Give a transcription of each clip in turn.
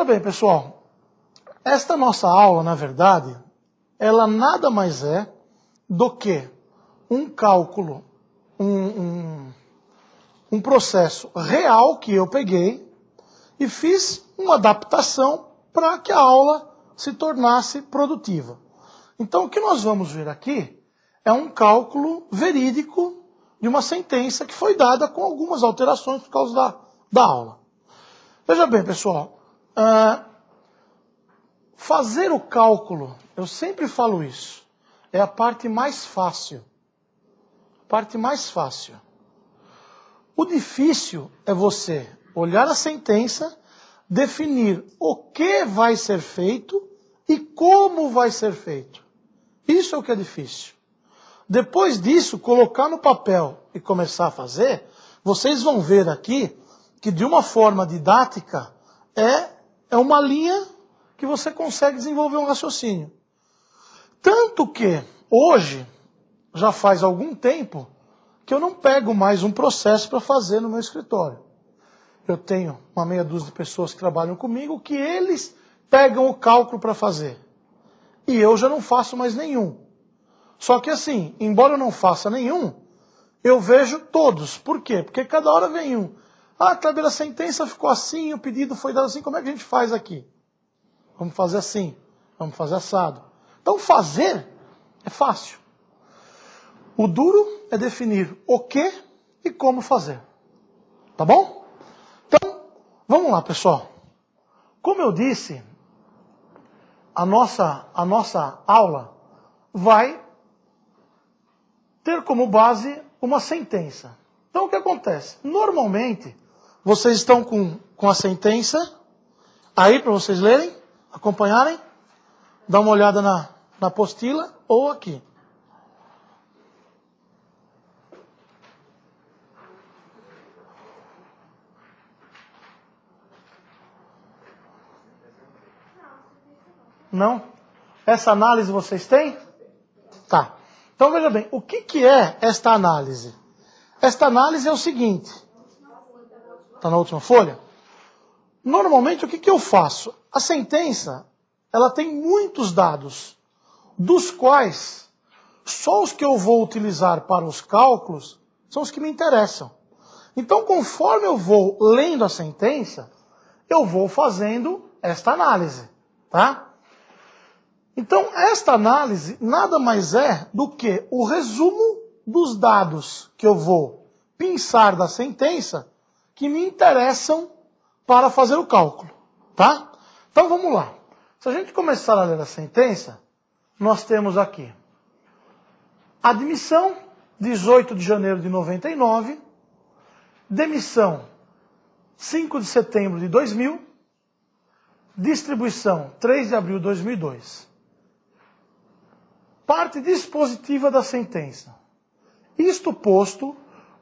Veja bem, pessoal, esta nossa aula, na verdade, ela nada mais é do que um cálculo, um processo real que eu peguei e fiz uma adaptação para que a aula se tornasse produtiva. Então, o que nós vamos ver aqui é um cálculo verídico de uma sentença que foi dada com algumas alterações por causa da aula. Veja bem, pessoal, fazer o cálculo, eu sempre falo isso, é a parte mais fácil. A parte mais fácil. O difícil é você olhar a sentença, definir o que vai ser feito e como vai ser feito. Isso é o que é difícil. Depois disso, colocar no papel e começar a fazer, vocês vão ver aqui que de uma forma didática é uma linha que você consegue desenvolver um raciocínio. Tanto que hoje, já faz algum tempo, que eu não pego mais um processo para fazer no meu escritório. Eu tenho uma meia dúzia de pessoas que trabalham comigo que eles pegam o cálculo para fazer. E eu já não faço mais nenhum. Só que assim, embora eu não faça nenhum, eu vejo todos. Por quê? Porque cada hora vem um. Ah, Kleber, a sentença ficou assim, o pedido foi dado assim, como é que a gente faz aqui? Vamos fazer assim, vamos fazer assado. Então fazer é fácil. O duro é definir o que e como fazer. Tá bom? Então, vamos lá, pessoal. Como eu disse, a nossa aula vai ter como base uma sentença. Então, o que acontece? Normalmente, vocês estão com a sentença aí para vocês lerem, acompanharem, dar uma olhada na apostila ou aqui. Não? Essa análise vocês têm? Tá. Então veja bem, o que é esta análise? Esta análise é o seguinte. Está na última folha? Normalmente o que eu faço? A sentença, ela tem muitos dados, dos quais só os que eu vou utilizar para os cálculos são os que me interessam. Então, conforme eu vou lendo a sentença, eu vou fazendo esta análise, tá? Então, esta análise nada mais é do que o resumo dos dados que eu vou pensar da sentença que me interessam para fazer o cálculo, tá? Então, vamos lá. Se a gente começar a ler a sentença, nós temos aqui admissão, 18 de janeiro de 99, demissão, 5 de setembro de 2000, distribuição, 3 de abril de 2002. Parte dispositiva da sentença. Isto posto,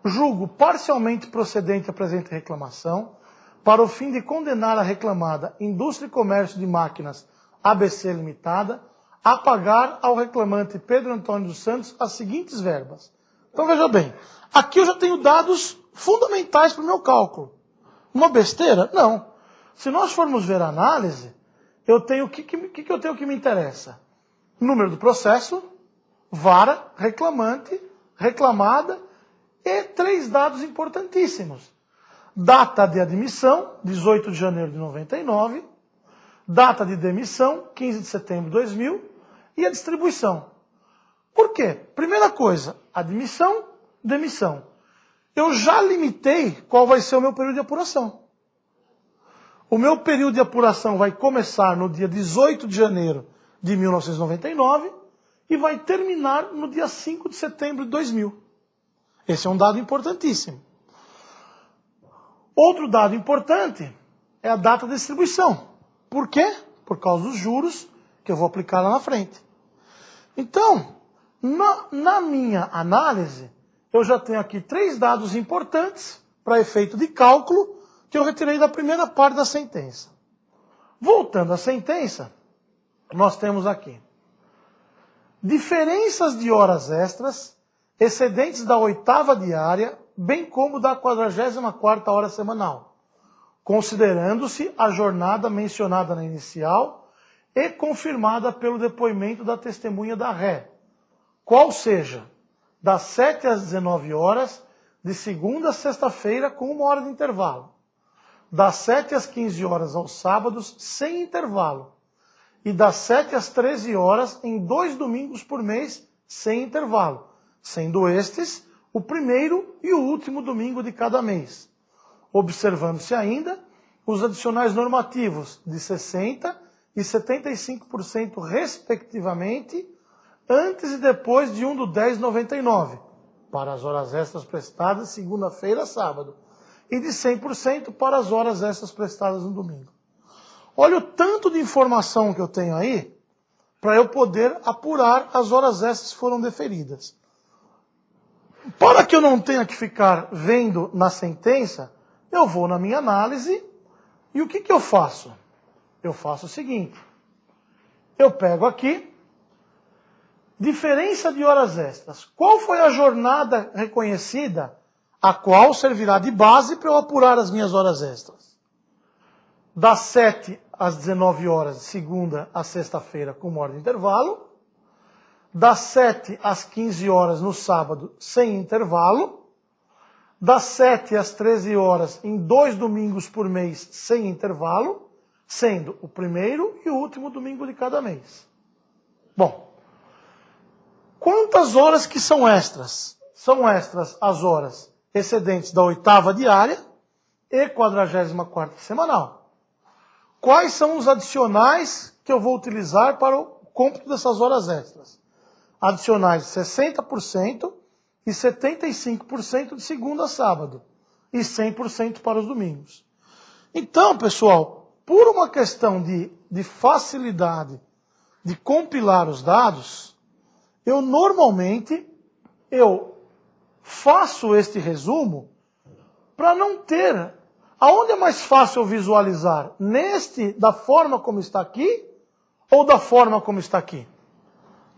julgo parcialmente procedente a presente reclamação, para o fim de condenar a reclamada Indústria e Comércio de Máquinas ABC Limitada a pagar ao reclamante Pedro Antônio dos Santos as seguintes verbas. Então veja bem, aqui eu já tenho dados fundamentais para o meu cálculo. Uma besteira? Não. Se nós formos ver a análise, eu tenho o que eu tenho que me interessa? Número do processo, vara, reclamante, reclamada e 3 dados importantíssimos. Data de admissão, 18 de janeiro de 99, data de demissão, 15 de setembro de 2000 e a distribuição. Por quê? Primeira coisa, admissão, demissão. Eu já limitei qual vai ser o meu período de apuração. O meu período de apuração vai começar no dia 18 de janeiro de 1999 e vai terminar no dia 5 de setembro de 2000. Esse é um dado importantíssimo. Outro dado importante é a data de distribuição. Por quê? Por causa dos juros que eu vou aplicar lá na frente. Então, na minha análise, eu já tenho aqui 3 dados importantes para efeito de cálculo que eu retirei da primeira parte da sentença. Voltando à sentença, nós temos aqui diferenças de horas extras excedentes da 8ª diária, bem como da 44ª hora semanal. considerando-se a jornada mencionada na inicial e confirmada pelo depoimento da testemunha da ré, qual seja, das 7 às 19 horas, de segunda a sexta-feira, com 1 hora de intervalo, das 7 às 15 horas aos sábados, sem intervalo, e das 7 às 13 horas, em 2 domingos por mês, sem intervalo, sendo estes o primeiro e o último domingo de cada mês, observando-se ainda os adicionais normativos de 60% e 75% respectivamente, antes e depois de 1/10/99, para as horas extras prestadas segunda-feira a sábado, e de 100% para as horas extras prestadas no domingo. Olha o tanto de informação que eu tenho aí, para eu poder apurar as horas extras que foram deferidas. Para que eu não tenha que ficar vendo na sentença, eu vou na minha análise e o que eu faço? Eu faço o seguinte, eu pego aqui, diferença de horas extras. Qual foi a jornada reconhecida, a qual servirá de base para eu apurar as minhas horas extras? Das 7 às 19 horas, de segunda a sexta-feira, com 1 hora de intervalo. Das 7 às 15 horas no sábado, sem intervalo. Das 7 às 13 horas, em 2 domingos por mês, sem intervalo, sendo o primeiro e o último domingo de cada mês. Bom, quantas horas que são extras? São extras as horas excedentes da 8ª diária e 44ª semanal. Quais são os adicionais que eu vou utilizar para o cômputo dessas horas extras? Adicionais de 60% e 75% de segunda a sábado, e 100% para os domingos. Então, pessoal, por uma questão de facilidade de compilar os dados, eu normalmente faço este resumo para não ter... Aonde é mais fácil eu visualizar? Neste, da forma como está aqui, ou da forma como está aqui?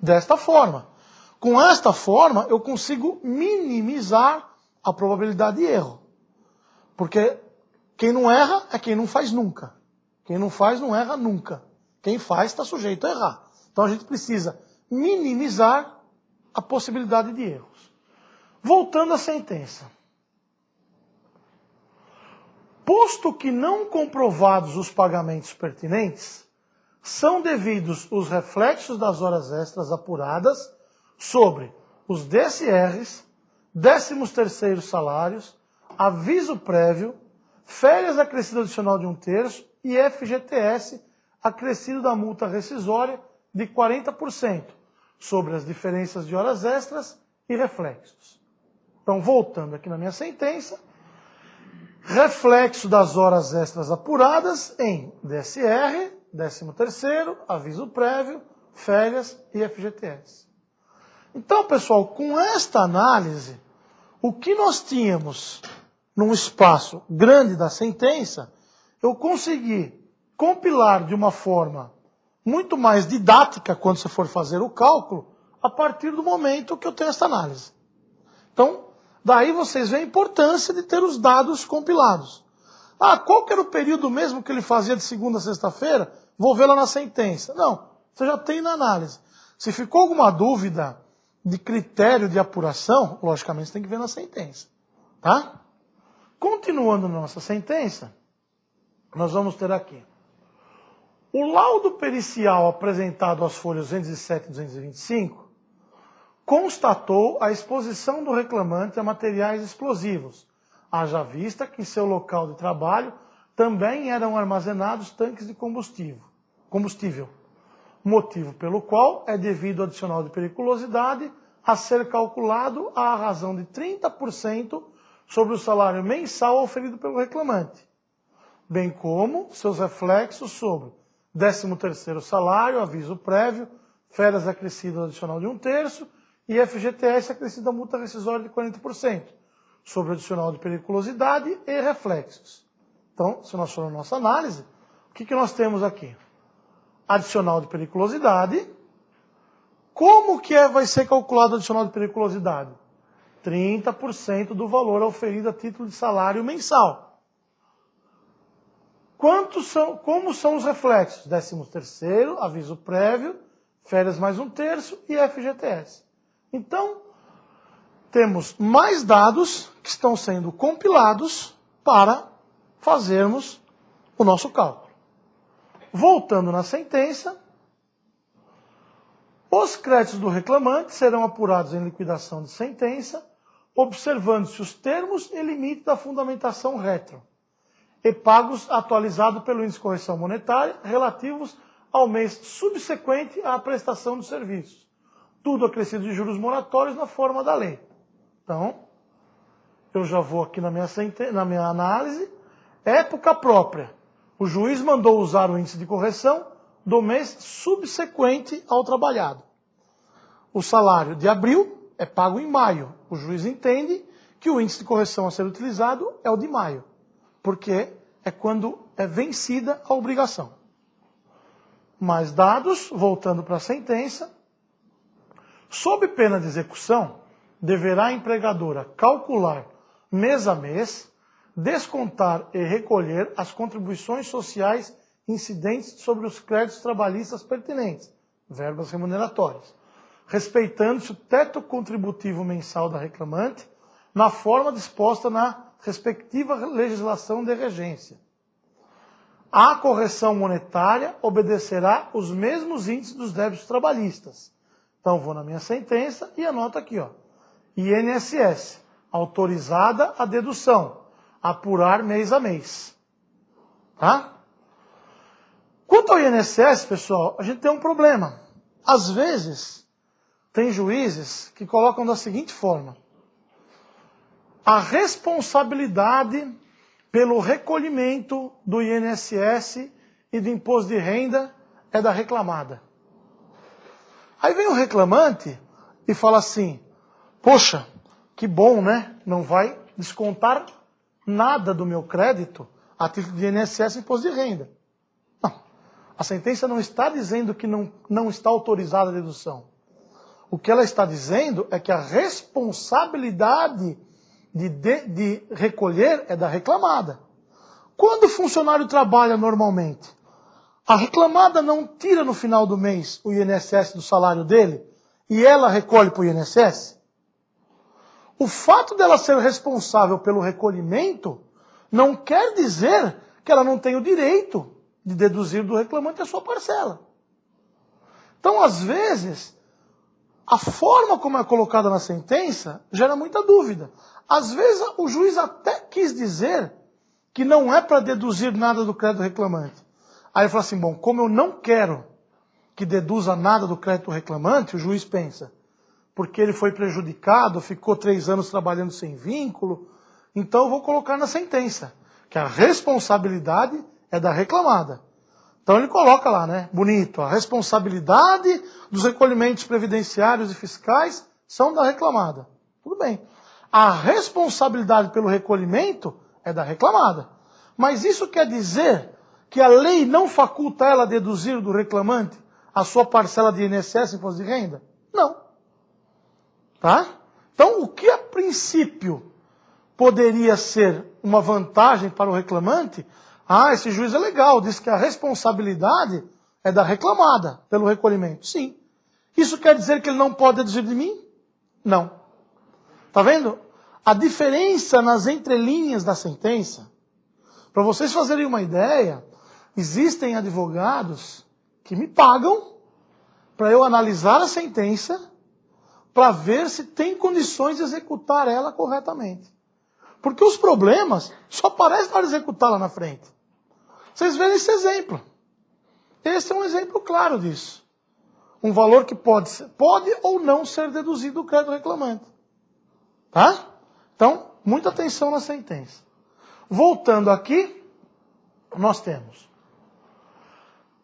Desta forma. Com esta forma, eu consigo minimizar a probabilidade de erro. Porque quem não erra é quem não faz nunca. Quem não faz não erra nunca. Quem faz está sujeito a errar. Então a gente precisa minimizar a possibilidade de erros. Voltando à sentença. Posto que não comprovados os pagamentos pertinentes, são devidos os reflexos das horas extras apuradas sobre os DSRs, 13º salários, aviso prévio, férias acrescido adicional de 1/3 e FGTS acrescido da multa rescisória de 40% sobre as diferenças de horas extras e reflexos. Então, voltando aqui na minha sentença, reflexo das horas extras apuradas em DSR, 13º, aviso prévio, férias e FGTS. Então, pessoal, com esta análise, o que nós tínhamos num espaço grande da sentença, eu consegui compilar de uma forma muito mais didática quando você for fazer o cálculo, a partir do momento que eu tenho essa análise. Então, daí vocês veem a importância de ter os dados compilados. Ah, qual que era o período mesmo que ele fazia de segunda a sexta-feira? Vou ver lá na sentença. Não, você já tem na análise. Se ficou alguma dúvida de critério de apuração, logicamente você tem que ver na sentença. Tá? Continuando na nossa sentença, nós vamos ter aqui. O laudo pericial apresentado às folhas 207 e 225 constatou a exposição do reclamante a materiais explosivos, haja vista que em seu local de trabalho também eram armazenados tanques de combustível, motivo pelo qual é devido adicional de periculosidade a ser calculado à razão de 30% sobre o salário mensal oferido pelo reclamante, bem como seus reflexos sobre 13º salário, aviso prévio, férias acrescidas adicional de 1/3 e FGTS acrescida a multa rescisória de 40%, sobre adicional de periculosidade e reflexos. Então, se nós formos nossa análise, o que nós temos aqui? Adicional de periculosidade. Como que vai ser calculado o adicional de periculosidade? 30% do valor auferido a título de salário mensal. Como são os reflexos? 13º, aviso prévio, férias mais 1/3 e FGTS. Então, temos mais dados que estão sendo compilados para fazermos o nosso cálculo. Voltando na sentença, os créditos do reclamante serão apurados em liquidação de sentença, observando-se os termos e limites da fundamentação retro, e pagos atualizados pelo índice de correção monetária relativos ao mês subsequente à prestação do serviço. Tudo acrescido de juros moratórios na forma da lei. Então, eu já vou aqui na minha análise. Época própria. O juiz mandou usar o índice de correção do mês subsequente ao trabalhado. O salário de abril é pago em maio. O juiz entende que o índice de correção a ser utilizado é o de maio, porque é quando é vencida a obrigação. Mais dados, voltando para a sentença. Sob pena de execução, deverá a empregadora calcular mês a mês, descontar e recolher as contribuições sociais incidentes sobre os créditos trabalhistas pertinentes, verbas remuneratórias, respeitando-se o teto contributivo mensal da reclamante, na forma disposta na respectiva legislação de regência. A correção monetária obedecerá os mesmos índices dos débitos trabalhistas. Então, vou na minha sentença e anoto aqui, ó. INSS, autorizada a dedução, apurar mês a mês. Tá? Quanto ao INSS, pessoal, a gente tem um problema. Às vezes, tem juízes que colocam da seguinte forma: a responsabilidade pelo recolhimento do INSS e do imposto de renda é da reclamada. Aí vem o reclamante e fala assim: poxa, que bom, né? Não vai descontar nada do meu crédito a título de INSS e imposto de renda. Não. A sentença não está dizendo que não está autorizada a dedução. O que ela está dizendo é que a responsabilidade de recolher é da reclamada. Quando o funcionário trabalha normalmente, a reclamada não tira no final do mês o INSS do salário dele e ela recolhe para o INSS? O fato dela ser responsável pelo recolhimento não quer dizer que ela não tem o direito de deduzir do reclamante a sua parcela. Então, às vezes, a forma como é colocada na sentença gera muita dúvida. Às vezes, o juiz até quis dizer que não é para deduzir nada do crédito do reclamante. Aí ele fala assim: bom, como eu não quero que deduza nada do crédito do reclamante, o juiz pensa, porque ele foi prejudicado, ficou 3 anos trabalhando sem vínculo, então eu vou colocar na sentença que a responsabilidade é da reclamada. Então ele coloca lá, né, bonito, a responsabilidade dos recolhimentos previdenciários e fiscais são da reclamada. Tudo bem. A responsabilidade pelo recolhimento é da reclamada. Mas isso quer dizer que a lei não faculta ela a deduzir do reclamante a sua parcela de INSS e imposto de renda? Não. Tá? Então, o que a princípio poderia ser uma vantagem para o reclamante, esse juiz é legal, diz que a responsabilidade é da reclamada pelo recolhimento. Sim. Isso quer dizer que ele não pode deduzir de mim? Não. Tá vendo? A diferença nas entrelinhas da sentença, para vocês fazerem uma ideia, existem advogados que me pagam para eu analisar a sentença para ver se tem condições de executar ela corretamente. Porque os problemas só aparecem na hora de executar lá na frente. Vocês verem esse exemplo. Esse é um exemplo claro disso. Um valor que pode ou não ser deduzido do crédito reclamante. Tá? Então, muita atenção na sentença. Voltando aqui, nós temos: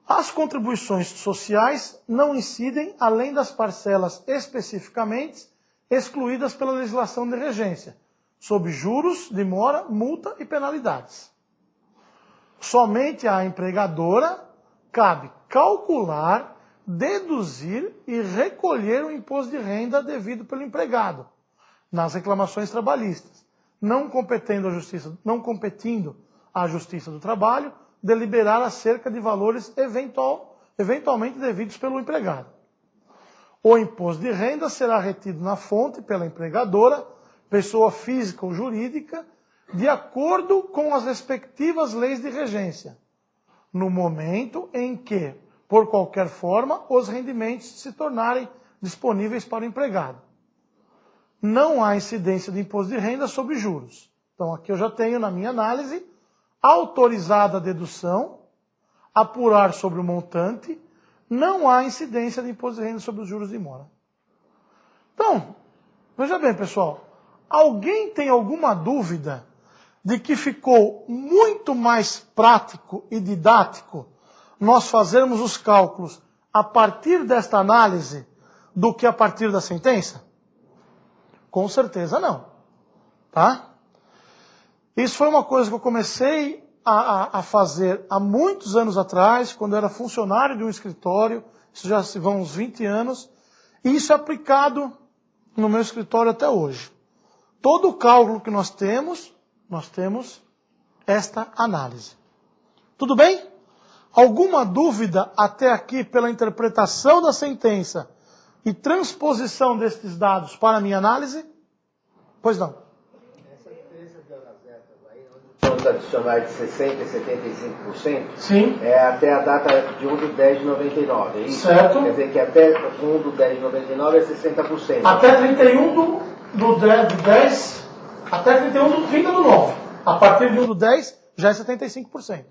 as contribuições sociais não incidem além das parcelas especificamente excluídas pela legislação de regência, sob juros, demora, multa e penalidades. Somente à empregadora cabe calcular, deduzir e recolher o imposto de renda devido pelo empregado nas reclamações trabalhistas, não competindo à Justiça do Trabalho deliberar acerca de valores eventualmente devidos pelo empregado. O imposto de renda será retido na fonte pela empregadora, pessoa física ou jurídica, de acordo com as respectivas leis de regência, no momento em que, por qualquer forma, os rendimentos se tornarem disponíveis para o empregado. Não há incidência de imposto de renda sobre juros. Então aqui eu já tenho na minha análise autorizada a dedução, apurar sobre o montante, não há incidência de imposto de renda sobre os juros de mora. Então, veja bem, pessoal, alguém tem alguma dúvida de que ficou muito mais prático e didático nós fazermos os cálculos a partir desta análise do que a partir da sentença? Com certeza não. Tá? Isso foi uma coisa que eu comecei a fazer há muitos anos atrás, quando eu era funcionário de um escritório, isso já se vão uns 20 anos, e isso é aplicado no meu escritório até hoje. Todo o cálculo que nós temos esta análise. Tudo bem? Alguma dúvida até aqui pela interpretação da sentença e transposição destes dados para a minha análise? Pois não. Essa diferença de horas extras aí, onde os adicionais de 60% e 75%, Sim. é até a data de 1 de 10 de 99, é isso? Certo. Quer dizer que até 1 de 10 de 99 é 60%. Até 31 do 10, até 31 do 30 do 9. A partir de 1 do 10 já é 75%.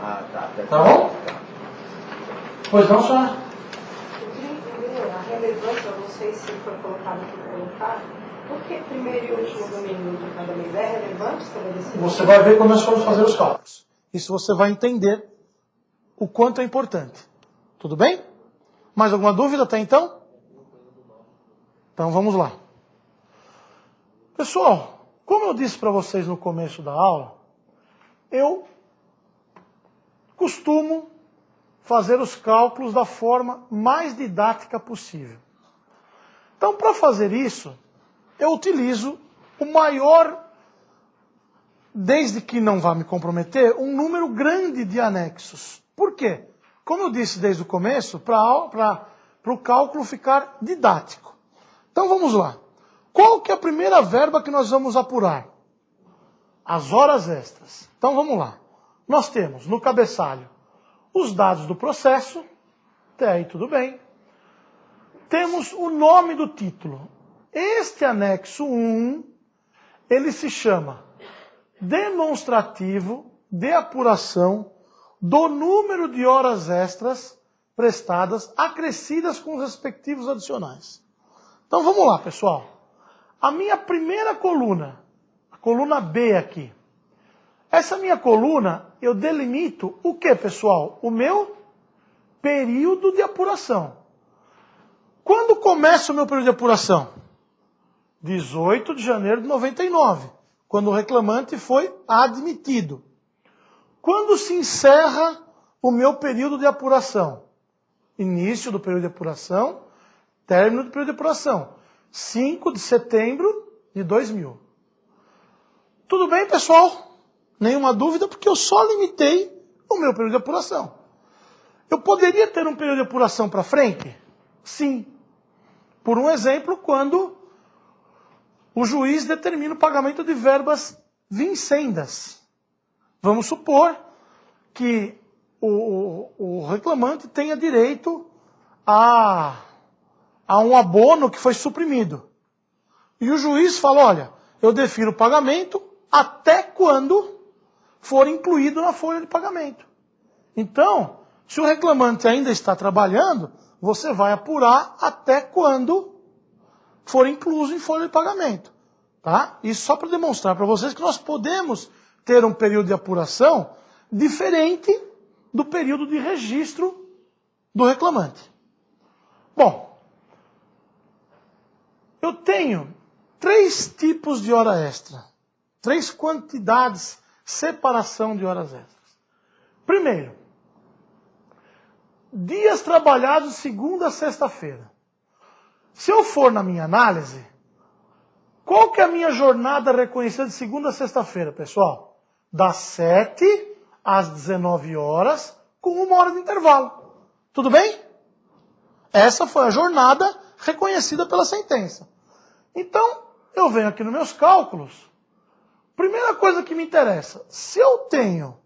Ah, tá. Tá bom? Pois não, senhora? Eu queria entender a relevância, eu não sei se foi colocado aqui colocado, por que primeiro e último domingo de cada mês é relevante estabelecer? Você vai ver quando nós formos fazer os cálculos. Isso você vai entender o quanto é importante. Tudo bem? Mais alguma dúvida até então? Então vamos lá. Pessoal, como eu disse para vocês no começo da aula, eu costumo fazer os cálculos da forma mais didática possível. Então, para fazer isso, eu utilizo o maior, desde que não vá me comprometer, um número grande de anexos. Por quê? Como eu disse desde o começo, para o cálculo ficar didático. Então vamos lá. Qual que é a primeira verba que nós vamos apurar? As horas extras. Então vamos lá. Nós temos no cabeçalho os dados do processo, até aí tudo bem. Temos o nome do título. Este anexo 1, ele se chama demonstrativo de apuração do número de horas extras prestadas acrescidas com os respectivos adicionais. Então vamos lá, pessoal. A minha primeira coluna, a coluna B aqui. Essa minha coluna, eu delimito o que, pessoal? O meu período de apuração. Quando começa o meu período de apuração? 18 de janeiro de 99, quando o reclamante foi admitido. Quando se encerra o meu período de apuração? Início do período de apuração, término do período de apuração. 5 de setembro de 2000. Tudo bem, pessoal? Nenhuma dúvida, porque eu só limitei o meu período de apuração. Eu poderia ter um período de apuração para frente? Sim. Por um exemplo, quando o juiz determina o pagamento de verbas vincendas. Vamos supor que o reclamante tenha direito a um abono que foi suprimido. E o juiz fala, olha, eu defiro o pagamento até quando for incluído na folha de pagamento. Então, se o reclamante ainda está trabalhando, você vai apurar até quando for incluso em folha de pagamento. Tá? Isso só para demonstrar para vocês que nós podemos ter um período de apuração diferente do período de registro do reclamante. Bom, eu tenho 3 tipos de hora extra. 3 quantidades, separação de horas extras. Primeiro, dias trabalhados de segunda a sexta-feira. Se eu for na minha análise, qual que é a minha jornada reconhecida de segunda a sexta-feira, pessoal? Das 7 às 19 horas, com 1 hora de intervalo. Tudo bem? Essa foi a jornada reconhecida pela sentença. Então, eu venho aqui nos meus cálculos. Primeira coisa que me interessa, se eu tenho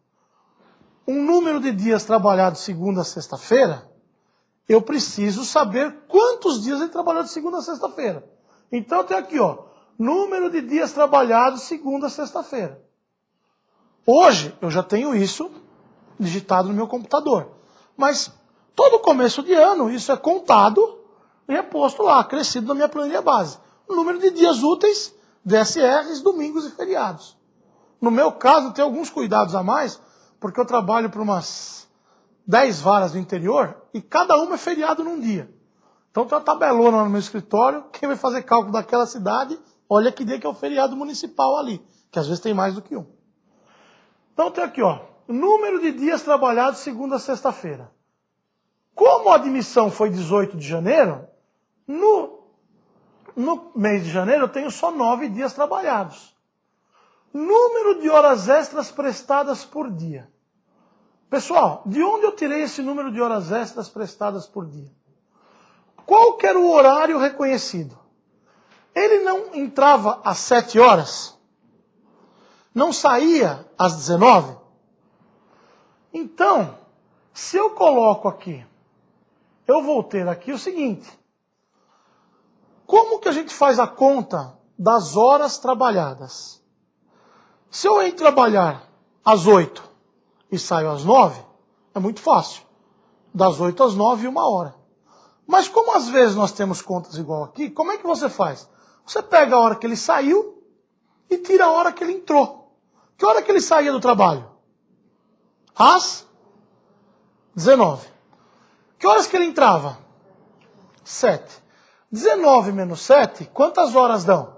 um número de dias trabalhados segunda a sexta-feira, eu preciso saber quantos dias ele trabalhou de segunda a sexta-feira. Então eu tenho aqui, ó, número de dias trabalhados segunda a sexta-feira. Hoje eu já tenho isso digitado no meu computador. Mas todo começo de ano isso é contado e é posto lá, acrescido na minha planilha base. O número de dias úteis, VSRs, domingos e feriados. No meu caso, tem alguns cuidados a mais, porque eu trabalho para umas 10 varas do interior e cada uma é feriado num dia. Então tem uma tabelona no meu escritório, quem vai fazer cálculo daquela cidade, olha que dia que é o feriado municipal ali, que às vezes tem mais do que um. Então tem aqui, ó, número de dias trabalhados segunda a sexta-feira. Como a admissão foi 18 de janeiro, no mês de janeiro eu tenho só 9 dias trabalhados. Número de horas extras prestadas por dia. Pessoal, de onde eu tirei esse número de horas extras prestadas por dia? Qual que era o horário reconhecido? Ele não entrava às 7 horas? Não saía às 19? Então, se eu coloco aqui, eu vou ter aqui o seguinte. Como que a gente faz a conta das horas trabalhadas? Se eu entro trabalhar às 8 e saio às 9, é muito fácil. Das 8 às 9, 1 hora. Mas como às vezes nós temos contas igual aqui, como é que você faz? Você pega a hora que ele saiu e tira a hora que ele entrou. Que hora que ele saía do trabalho? Às 19. Que horas que ele entrava? 7. 19 menos 7, quantas horas dão?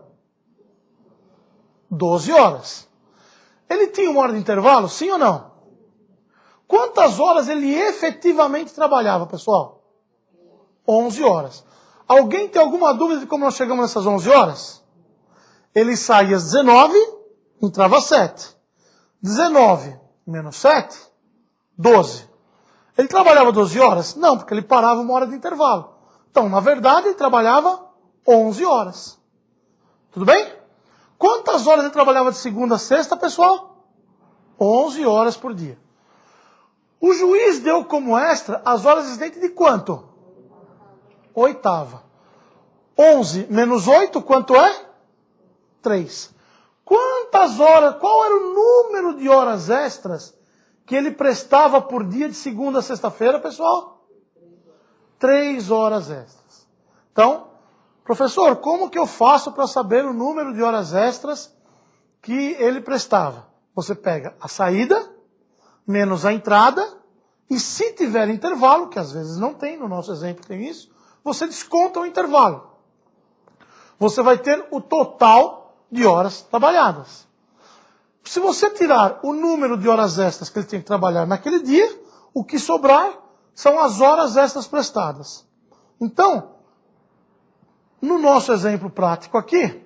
12 horas. Ele tinha 1 hora de intervalo, sim ou não? Quantas horas ele efetivamente trabalhava, pessoal? 11 horas. Alguém tem alguma dúvida de como nós chegamos nessas 11 horas? Ele saía às 19, entrava às 7. 19 menos 7, 12. Ele trabalhava 12 horas? Não, porque ele parava 1 hora de intervalo. Então, na verdade, ele trabalhava 11 horas. Tudo bem? Quantas horas ele trabalhava de segunda a sexta, pessoal? 11 horas por dia. O juiz deu como extra as horas existentes de quanto? Oitava. 11 menos 8, quanto é? 3. Quantas horas, qual era o número de horas extras que ele prestava por dia de segunda a sexta-feira, pessoal? 3 horas extras. Então, professor, como que eu faço para saber o número de horas extras que ele prestava? Você pega a saída, menos a entrada, e se tiver intervalo, que às vezes não tem, no nosso exemplo tem isso, você desconta o intervalo. Você vai ter o total de horas trabalhadas. Se você tirar o número de horas extras que ele tem que trabalhar naquele dia, o que sobrar são as horas extras prestadas. Então, no nosso exemplo prático aqui,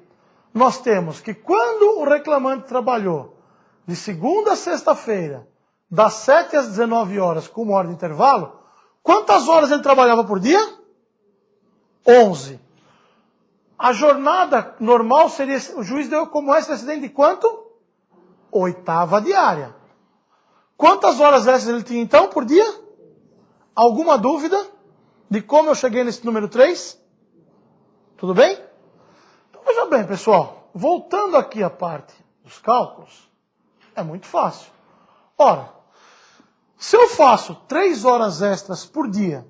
nós temos que quando o reclamante trabalhou de segunda a sexta-feira, das 7 às 19 horas, com 1 hora de intervalo, quantas horas ele trabalhava por dia? 11. A jornada normal seria, o juiz deu como extra acidente de quanto? 8ª diária. Quantas horas extras ele tinha então por dia? Alguma dúvida de como eu cheguei nesse número 3? Tudo bem? Então veja bem, pessoal. Voltando aqui à parte dos cálculos, é muito fácil. Ora, se eu faço 3 horas extras por dia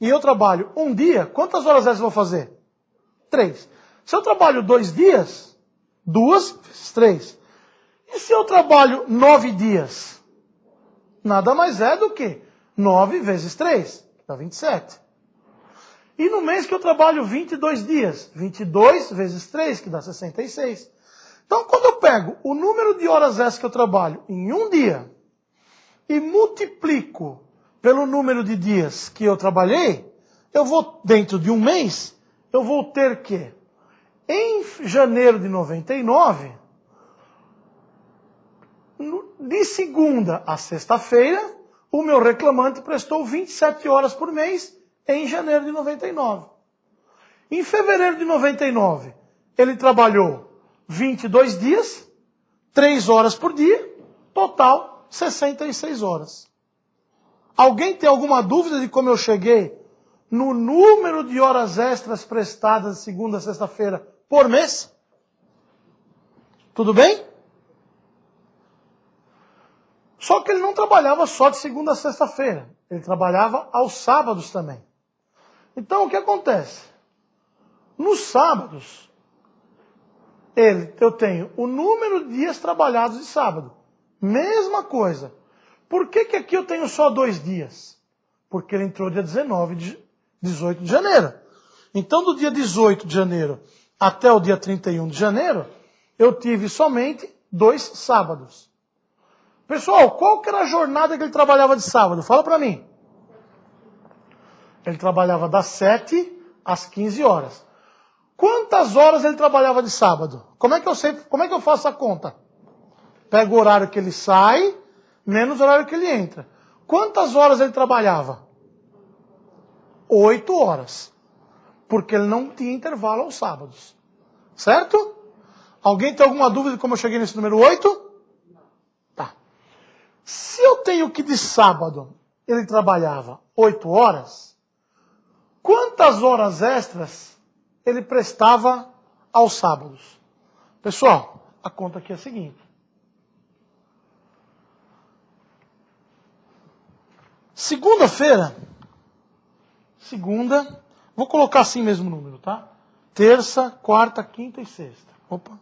e eu trabalho 1 dia, quantas horas extras eu vou fazer? 3. Se eu trabalho 2 dias, 2 vezes 3. E se eu trabalho 9 dias? Nada mais é do que 9 vezes 3, dá 27. E no mês que eu trabalho 22 dias, 22 vezes 3, que dá 66. Então, quando eu pego o número de horas extras que eu trabalho em 1 dia e multiplico pelo número de dias que eu trabalhei, eu vou, dentro de 1 mês, eu vou ter que, em janeiro de 99, de segunda a sexta-feira, o meu reclamante prestou 27 horas por mês em janeiro de 99. Em fevereiro de 99, ele trabalhou 22 dias, 3 horas por dia, total 66 horas. Alguém tem alguma dúvida de como eu cheguei no número de horas extras prestadas de segunda a sexta-feira por mês? Tudo bem? Só que ele não trabalhava só de segunda a sexta-feira. Ele trabalhava aos sábados também. Então, o que acontece? Nos sábados, eu tenho o número de dias trabalhados de sábado. Mesma coisa. Por que aqui eu tenho só 2 dias? Porque ele entrou dia 18 de janeiro. Então, do dia 18 de janeiro até o dia 31 de janeiro, eu tive somente 2 sábados. Pessoal, qual que era a jornada que ele trabalhava de sábado? Fala para mim. Ele trabalhava das 7 às 15 horas. Quantas horas ele trabalhava de sábado? Como é que eu faço a conta? Pego o horário que ele sai, menos o horário que ele entra. Quantas horas ele trabalhava? 8 horas. Porque ele não tinha intervalo aos sábados. Certo? Alguém tem alguma dúvida de como eu cheguei nesse número 8? Tá. Se eu tenho que de sábado ele trabalhava 8 horas, quantas horas extras ele prestava aos sábados? Pessoal, a conta aqui é a seguinte. Segunda-feira, vou colocar assim mesmo o número, tá? Terça, quarta, quinta e sexta. Opa.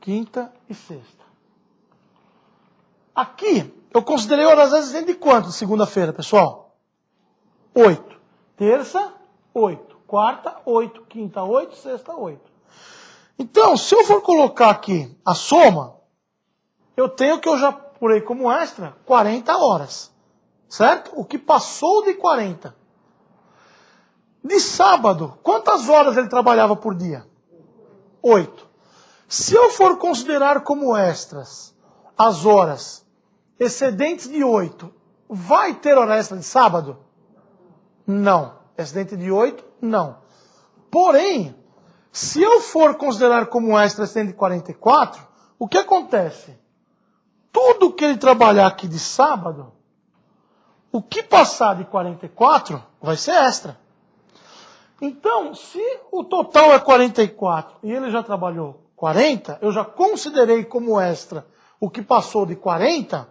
Quinta e sexta. Aqui, eu considerei horas extras de quanto segunda-feira, pessoal? 8. Terça, 8. Quarta, 8. Quinta, 8. Sexta, 8. Então, se eu for colocar aqui a soma, eu tenho que eu já apurei como extra 40 horas. Certo? O que passou de 40. De sábado, quantas horas ele trabalhava por dia? 8. Se eu for considerar como extras as horas excedentes de 8, vai ter hora extra de sábado? Não. Excedente de 8? Não. Porém, se eu for considerar como extra excedente de 44, o que acontece? Tudo que ele trabalhar aqui de sábado, o que passar de 44 vai ser extra. Então, se o total é 44 e ele já trabalhou 40, eu já considerei como extra o que passou de 40,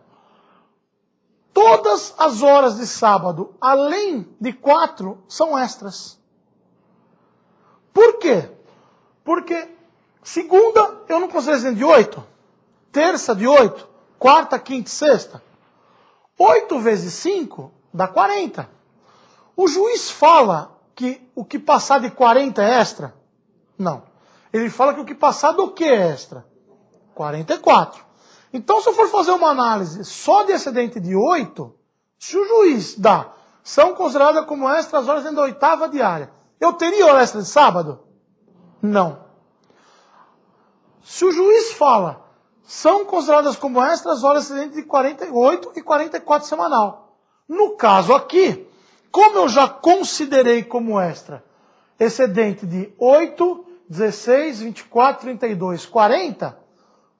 todas as horas de sábado, além de 4, são extras. Por quê? Porque segunda eu não considero de 8, terça de 8, quarta, quinta e sexta. 8 vezes 5 dá 40. O juiz fala que o que passar de 40 é extra? Não. Ele fala que o que passar do que é extra? 44. Então, se eu for fazer uma análise só de excedente de 8, se o juiz dá, são consideradas como extras as horas dentro da oitava diária, eu teria hora extra de sábado? Não. Se o juiz fala, são consideradas como extras as horas excedentes de 48 e 44 semanal. No caso aqui, como eu já considerei como extra excedente de 8, 16, 24, 32, 40,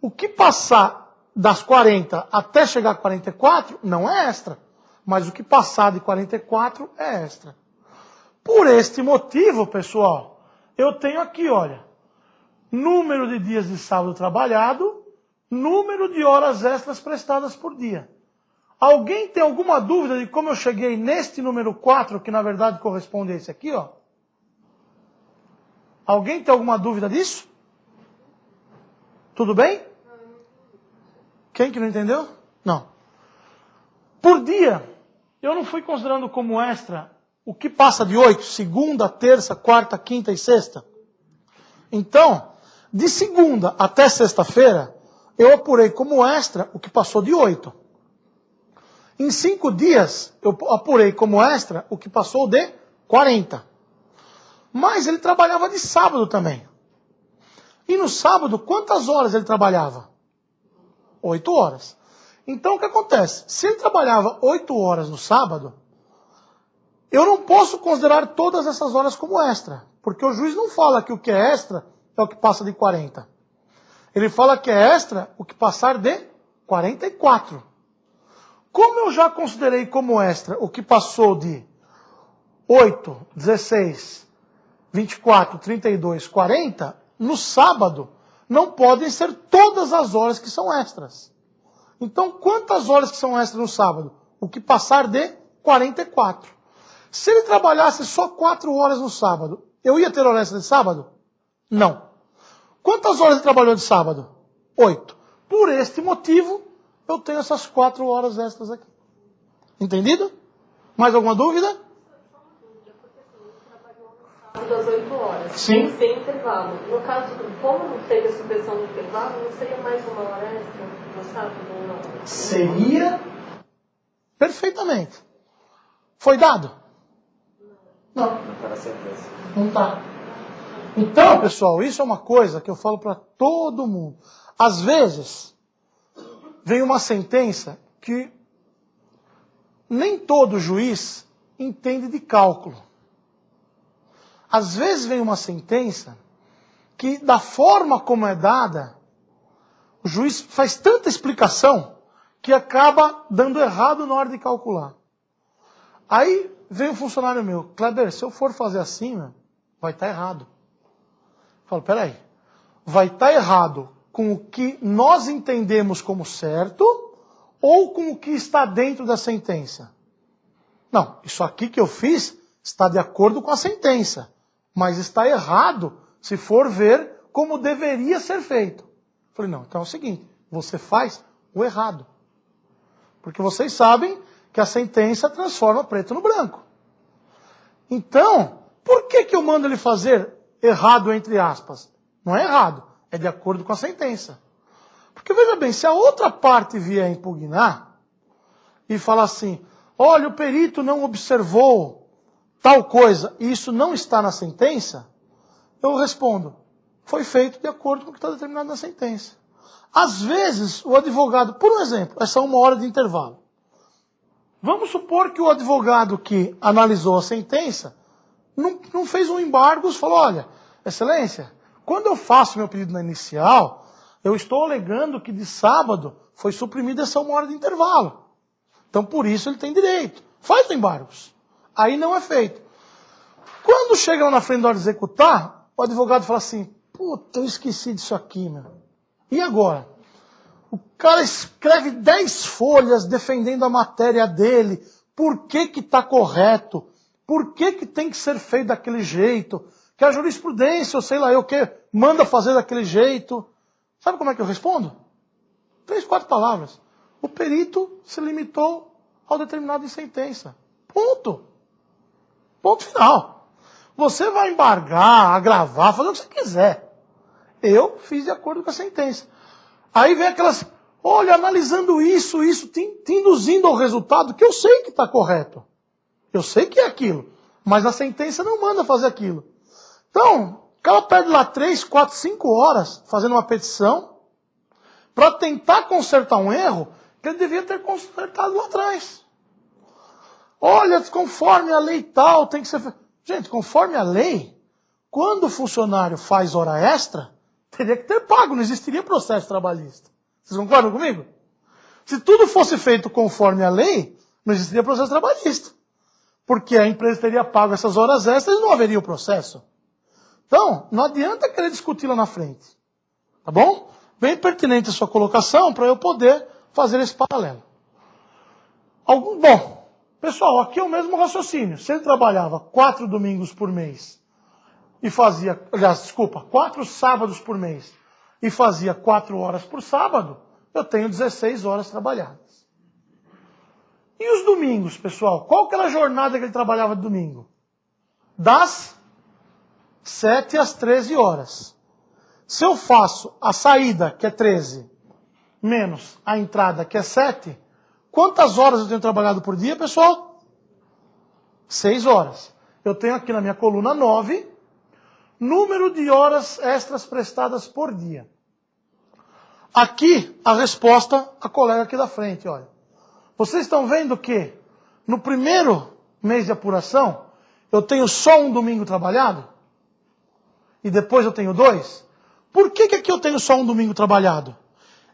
o que passar das 40 até chegar a 44 não é extra. Mas o que passar de 44 é extra. Por este motivo, pessoal, eu tenho aqui, olha, número de dias de sábado trabalhado, número de horas extras prestadas por dia. Alguém tem alguma dúvida de como eu cheguei neste número 4, que na verdade corresponde a esse aqui, ó? Alguém tem alguma dúvida disso? Tudo bem? Quem que não entendeu? Não. Por dia, eu não fui considerando como extra o que passa de 8, segunda, terça, quarta, quinta e sexta. Então, de segunda até sexta-feira, eu apurei como extra o que passou de 8. Em 5 dias, eu apurei como extra o que passou de 40. Mas ele trabalhava de sábado também. E no sábado, quantas horas ele trabalhava? 8 horas. Então o que acontece? Se ele trabalhava 8 horas no sábado, eu não posso considerar todas essas horas como extra. Porque o juiz não fala que o que é extra é o que passa de 40. Ele fala que é extra o que passar de 44. Como eu já considerei como extra o que passou de 8, 16, 24, 32, 40, no sábado não podem ser todas as horas que são extras. Então, quantas horas que são extras no sábado? O que passar de 44. Se ele trabalhasse só 4 horas no sábado, eu ia ter hora extra de sábado? Não. Quantas horas ele trabalhou de sábado? 8. Por este motivo, eu tenho essas 4 horas extras aqui. Entendido? Mais alguma dúvida? Das 8 horas, Sim. Sem intervalo. No caso, como não teve a suspensão do intervalo, não seria mais uma hora extra no sábado ou não? Seria perfeitamente. Foi dado? Não. Não está na sentença. Não está. Então, pessoal, isso é uma coisa que eu falo para todo mundo. Às vezes, vem uma sentença que nem todo juiz entende de cálculo. Às vezes vem uma sentença que, da forma como é dada, o juiz faz tanta explicação que acaba dando errado na hora de calcular. Aí vem um funcionário meu, Kleber, se eu for fazer assim, vai estar errado. Eu falo, peraí, vai estar errado com o que nós entendemos como certo ou com o que está dentro da sentença? Não, isso aqui que eu fiz está de acordo com a sentença. Mas está errado se for ver como deveria ser feito. Falei, não, então é o seguinte, você faz o errado. Porque vocês sabem que a sentença transforma preto no branco. Então, por que eu mando ele fazer errado entre aspas? Não é errado, é de acordo com a sentença. Porque veja bem, se a outra parte vier impugnar e falar assim, olha, o perito não observou tal coisa, e isso não está na sentença, eu respondo, foi feito de acordo com o que está determinado na sentença. Às vezes, o advogado, por um exemplo, essa 1 hora de intervalo. Vamos supor que o advogado que analisou a sentença não fez um embargo e falou, olha, excelência, quando eu faço meu pedido na inicial, eu estou alegando que de sábado foi suprimida essa 1 hora de intervalo. Então, por isso, ele tem direito. Faz embargos. Aí não é feito. Quando chega lá na frente da hora de executar, o advogado fala assim, puta, eu esqueci disso aqui, meu. E agora? O cara escreve 10 folhas defendendo a matéria dele. Por que está correto? Por que tem que ser feito daquele jeito? Que a jurisprudência, ou sei lá eu o que, manda fazer daquele jeito. Sabe como é que eu respondo? 3, 4 palavras. O perito se limitou ao determinado em sentença. Ponto. Ponto final. Você vai embargar, agravar, fazer o que você quiser. Eu fiz de acordo com a sentença. Aí vem aquelas, olha, analisando isso, te induzindo ao resultado que eu sei que está correto. Eu sei que é aquilo. Mas a sentença não manda fazer aquilo. Então, o cara perde lá 3, 4, 5 horas fazendo uma petição para tentar consertar um erro que ele devia ter consertado lá atrás. Olha, conforme a lei tal, tem que ser feito. Gente, conforme a lei, quando o funcionário faz hora extra, teria que ter pago, não existiria processo trabalhista. Vocês concordam comigo? Se tudo fosse feito conforme a lei, não existiria processo trabalhista. Porque a empresa teria pago essas horas extras e não haveria o processo. Então, não adianta querer discutir lá na frente. Tá bom? Bem pertinente a sua colocação para eu poder fazer esse paralelo. Bom, pessoal, aqui é o mesmo raciocínio. Se ele trabalhava 4 domingos por mês e fazia, 4 sábados por mês e fazia 4 horas por sábado, eu tenho 16 horas trabalhadas. E os domingos, pessoal? Qual que era a jornada que ele trabalhava de domingo? Das 7 às 13 horas. Se eu faço a saída, que é 13, menos a entrada, que é 7, quantas horas eu tenho trabalhado por dia, pessoal? 6 horas. Eu tenho aqui na minha coluna 9, número de horas extras prestadas por dia. Aqui, a resposta, a colega aqui da frente, olha. Vocês estão vendo que no primeiro mês de apuração, eu tenho só um domingo trabalhado? E depois eu tenho 2? Por que aqui eu tenho só um domingo trabalhado?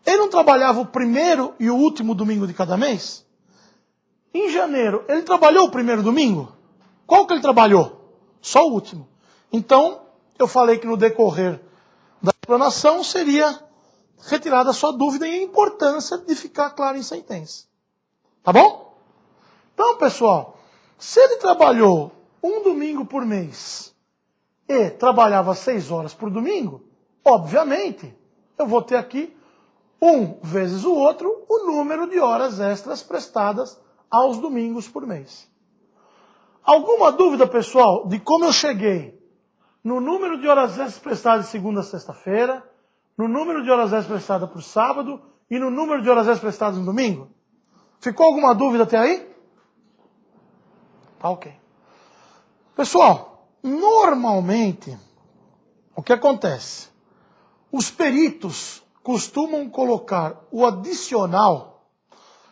Ele não trabalhava o primeiro e o último domingo de cada mês? Em janeiro, ele trabalhou o primeiro domingo? Qual que ele trabalhou? Só o último. Então, eu falei que no decorrer da explanação seria retirada a sua dúvida e a importância de ficar claro em sentença. Tá bom? Então, pessoal, se ele trabalhou um domingo por mês e trabalhava 6 horas por domingo, obviamente, eu vou ter aqui um vezes o outro o número de horas extras prestadas aos domingos por mês. Alguma dúvida, pessoal, de como eu cheguei no número de horas extras prestadas de segunda a sexta-feira, no número de horas extras prestadas por sábado e no número de horas extras prestadas no domingo? Ficou alguma dúvida até aí? Tá ok. Pessoal, normalmente, o que acontece? Os peritos costumam colocar o adicional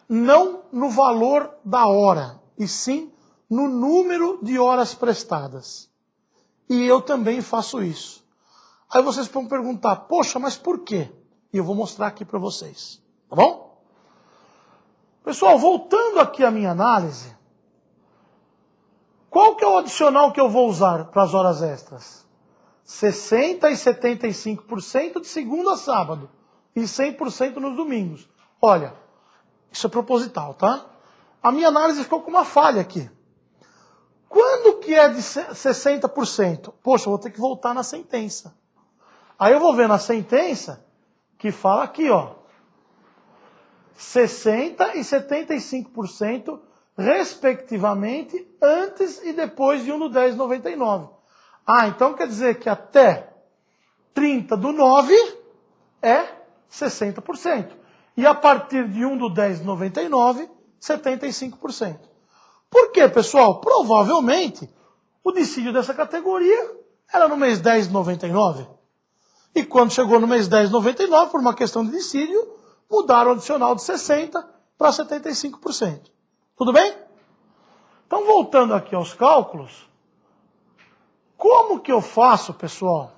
não no valor da hora, e sim no número de horas prestadas. E eu também faço isso. Aí vocês vão perguntar, poxa, mas por quê? E eu vou mostrar aqui para vocês. Tá bom? Pessoal, voltando aqui à minha análise, qual que é o adicional que eu vou usar para as horas extras? 60% e 75% de segunda a sábado e 100% nos domingos. Olha, isso é proposital, tá? A minha análise ficou com uma falha aqui. Quando que é de 60%? Poxa, eu vou ter que voltar na sentença. Aí eu vou ver na sentença que fala aqui, ó. 60% e 75%, respectivamente, antes e depois de 1/10/99. Ah, então quer dizer que até 30/9 é 60%. E a partir de 1/10/99, 75%. Por quê, pessoal? Provavelmente, o dissídio dessa categoria era no mês 10 de 99. E quando chegou no mês 10 de 99, por uma questão de dissídio, mudaram o adicional de 60% para 75%. Tudo bem? Então, voltando aqui aos cálculos, como que eu faço, pessoal?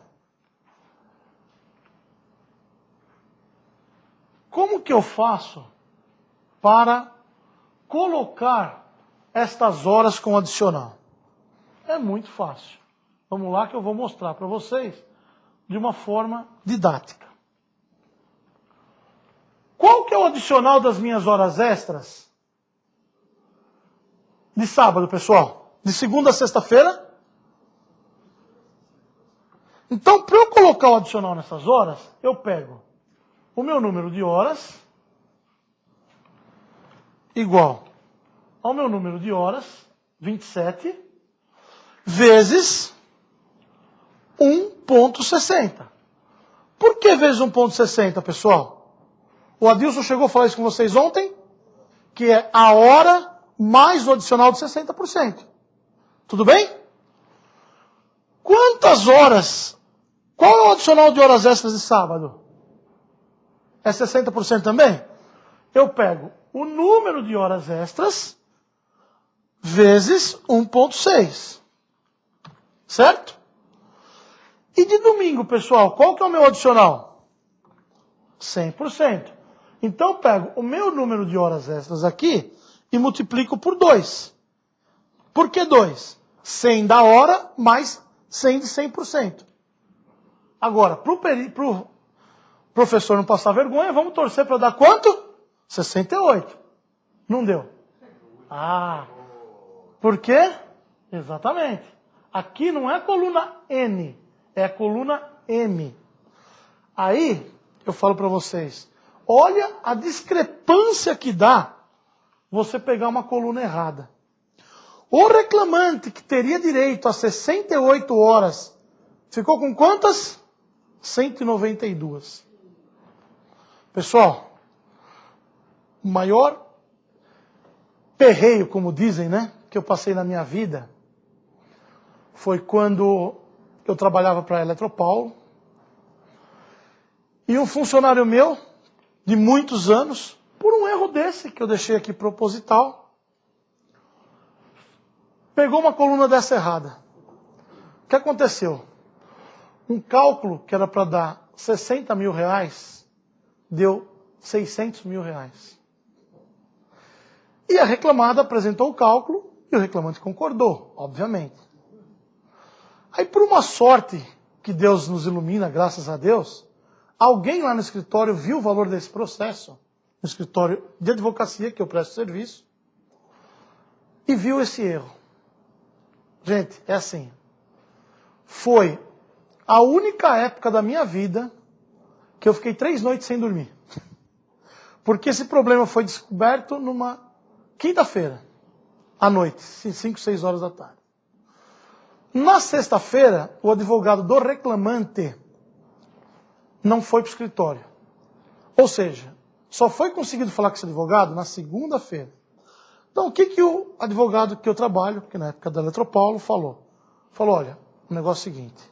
Como que eu faço para colocar estas horas com adicional? É muito fácil. Vamos lá que eu vou mostrar para vocês de uma forma didática. Qual que é o adicional das minhas horas extras de sábado, pessoal? De segunda a sexta-feira? Então, para eu colocar o adicional nessas horas, eu pego o meu número de horas igual ao meu número de horas, 27, vezes 1,60. Por que vezes 1,60, pessoal? O Adilson chegou a falar isso com vocês ontem, que é a hora mais o adicional de 60%. Tudo bem? Quantas horas? Qual é o adicional de horas extras de sábado? É 60% também? Eu pego o número de horas extras vezes 1,6. Certo? E de domingo, pessoal, qual que é o meu adicional? 100%. Então eu pego o meu número de horas extras aqui e multiplico por 2. Por que 2? 100 da hora mais 100 de 100%. Agora, para o professor não passar vergonha, vamos torcer para dar quanto? 68. Não deu. Ah, por quê? Exatamente. Aqui não é a coluna N, é a coluna M. Aí, eu falo para vocês, olha a discrepância que dá você pegar uma coluna errada. O reclamante que teria direito a 68 horas, ficou com quantas? 192. Pessoal, o maior perreio, como dizem, né, que eu passei na minha vida, foi quando eu trabalhava para a Eletropaulo, e um funcionário meu de muitos anos, por um erro desse, que eu deixei aqui proposital, pegou uma coluna dessa errada. O que aconteceu? Um cálculo que era para dar 60 mil reais, deu 600 mil reais. E a reclamada apresentou o cálculo e o reclamante concordou, obviamente. Aí, por uma sorte que Deus nos ilumina, graças a Deus, alguém lá no escritório viu o valor desse processo, no escritório de advocacia que eu presto serviço, e viu esse erro. Gente, é assim. Foi a única época da minha vida que eu fiquei 3 noites sem dormir. Porque esse problema foi descoberto numa quinta-feira, à noite, 5, 6 horas da tarde. Na sexta-feira, o advogado do reclamante não foi para o escritório. Ou seja, só foi conseguido falar com esse advogado na segunda-feira. Então, o que o advogado que eu trabalho, que na época da Eletropaulo, falou? Falou, olha, o negócio é o seguinte.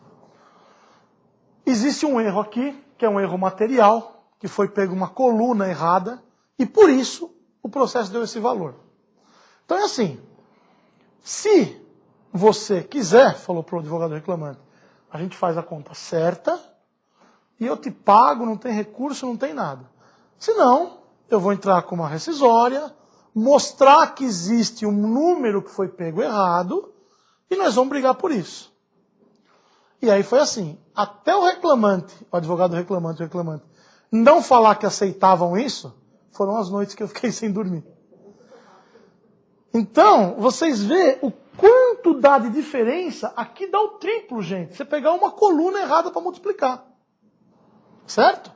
Existe um erro aqui, que é um erro material, que foi pego uma coluna errada, e por isso o processo deu esse valor. Então é assim, se você quiser, falou para o advogado reclamante, a gente faz a conta certa, e eu te pago, não tem recurso, não tem nada. Se não, eu vou entrar com uma rescisória, mostrar que existe um número que foi pego errado, e nós vamos brigar por isso. E aí foi assim, até o reclamante, o advogado reclamante, não falar que aceitavam isso, foram as noites que eu fiquei sem dormir. Então, vocês veem o quanto dá de diferença, aqui dá o triplo, gente. Você pegar uma coluna errada para multiplicar. Certo?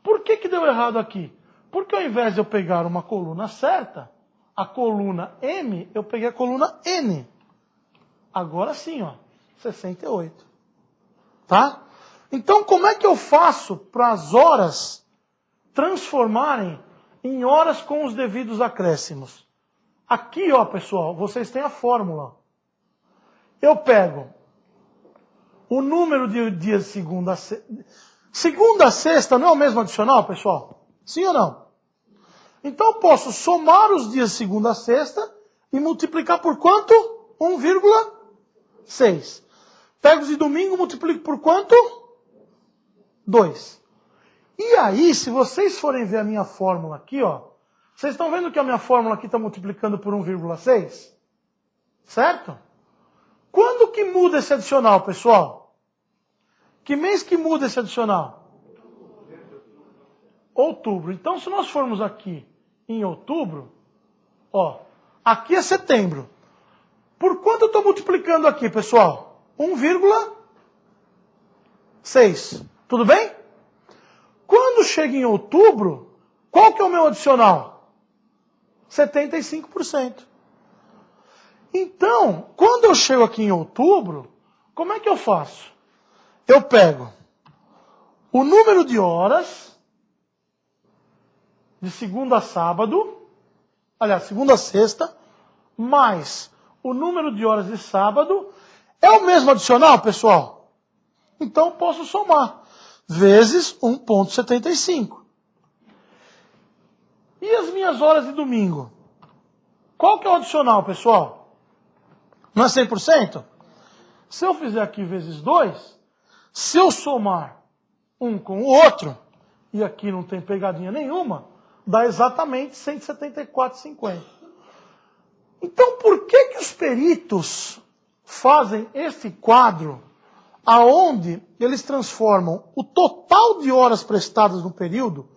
Por que deu errado aqui? Porque ao invés de eu pegar uma coluna certa, a coluna M, eu peguei a coluna N. Agora sim, ó, 68. Tá? Então, como é que eu faço para as horas transformarem em horas com os devidos acréscimos? Aqui, ó, pessoal, vocês têm a fórmula. Eu pego o número de dias de segunda a sexta. Segunda a sexta não é o mesmo adicional, pessoal? Sim ou não? Então eu posso somar os dias de segunda a sexta e multiplicar por quanto? 1,6. Pego os de domingo, multiplico por quanto? 2. E aí, se vocês forem ver a minha fórmula aqui, ó, vocês estão vendo que a minha fórmula aqui está multiplicando por 1,6? Certo? Quando que muda esse adicional, pessoal? Que mês que muda esse adicional? Outubro. Então, se nós formos aqui em outubro, ó, aqui é setembro. Por quanto eu estou multiplicando aqui, pessoal? 1,6. Tudo bem? Quando chega em outubro, qual que é o meu adicional? 75%. Então, quando eu chego aqui em outubro, como é que eu faço? Eu pego o número de horas de segunda a sábado, aliás, segunda a sexta, mais o número de horas de sábado. É o mesmo adicional, pessoal? Então eu posso somar. Vezes 1,75. E as minhas horas de domingo? Qual que é o adicional, pessoal? Não é 100%? Se eu fizer aqui vezes 2, se eu somar um com o outro, e aqui não tem pegadinha nenhuma, dá exatamente 174,50. Então, por que os peritos fazem esse quadro aonde eles transformam o total de horas prestadas no período,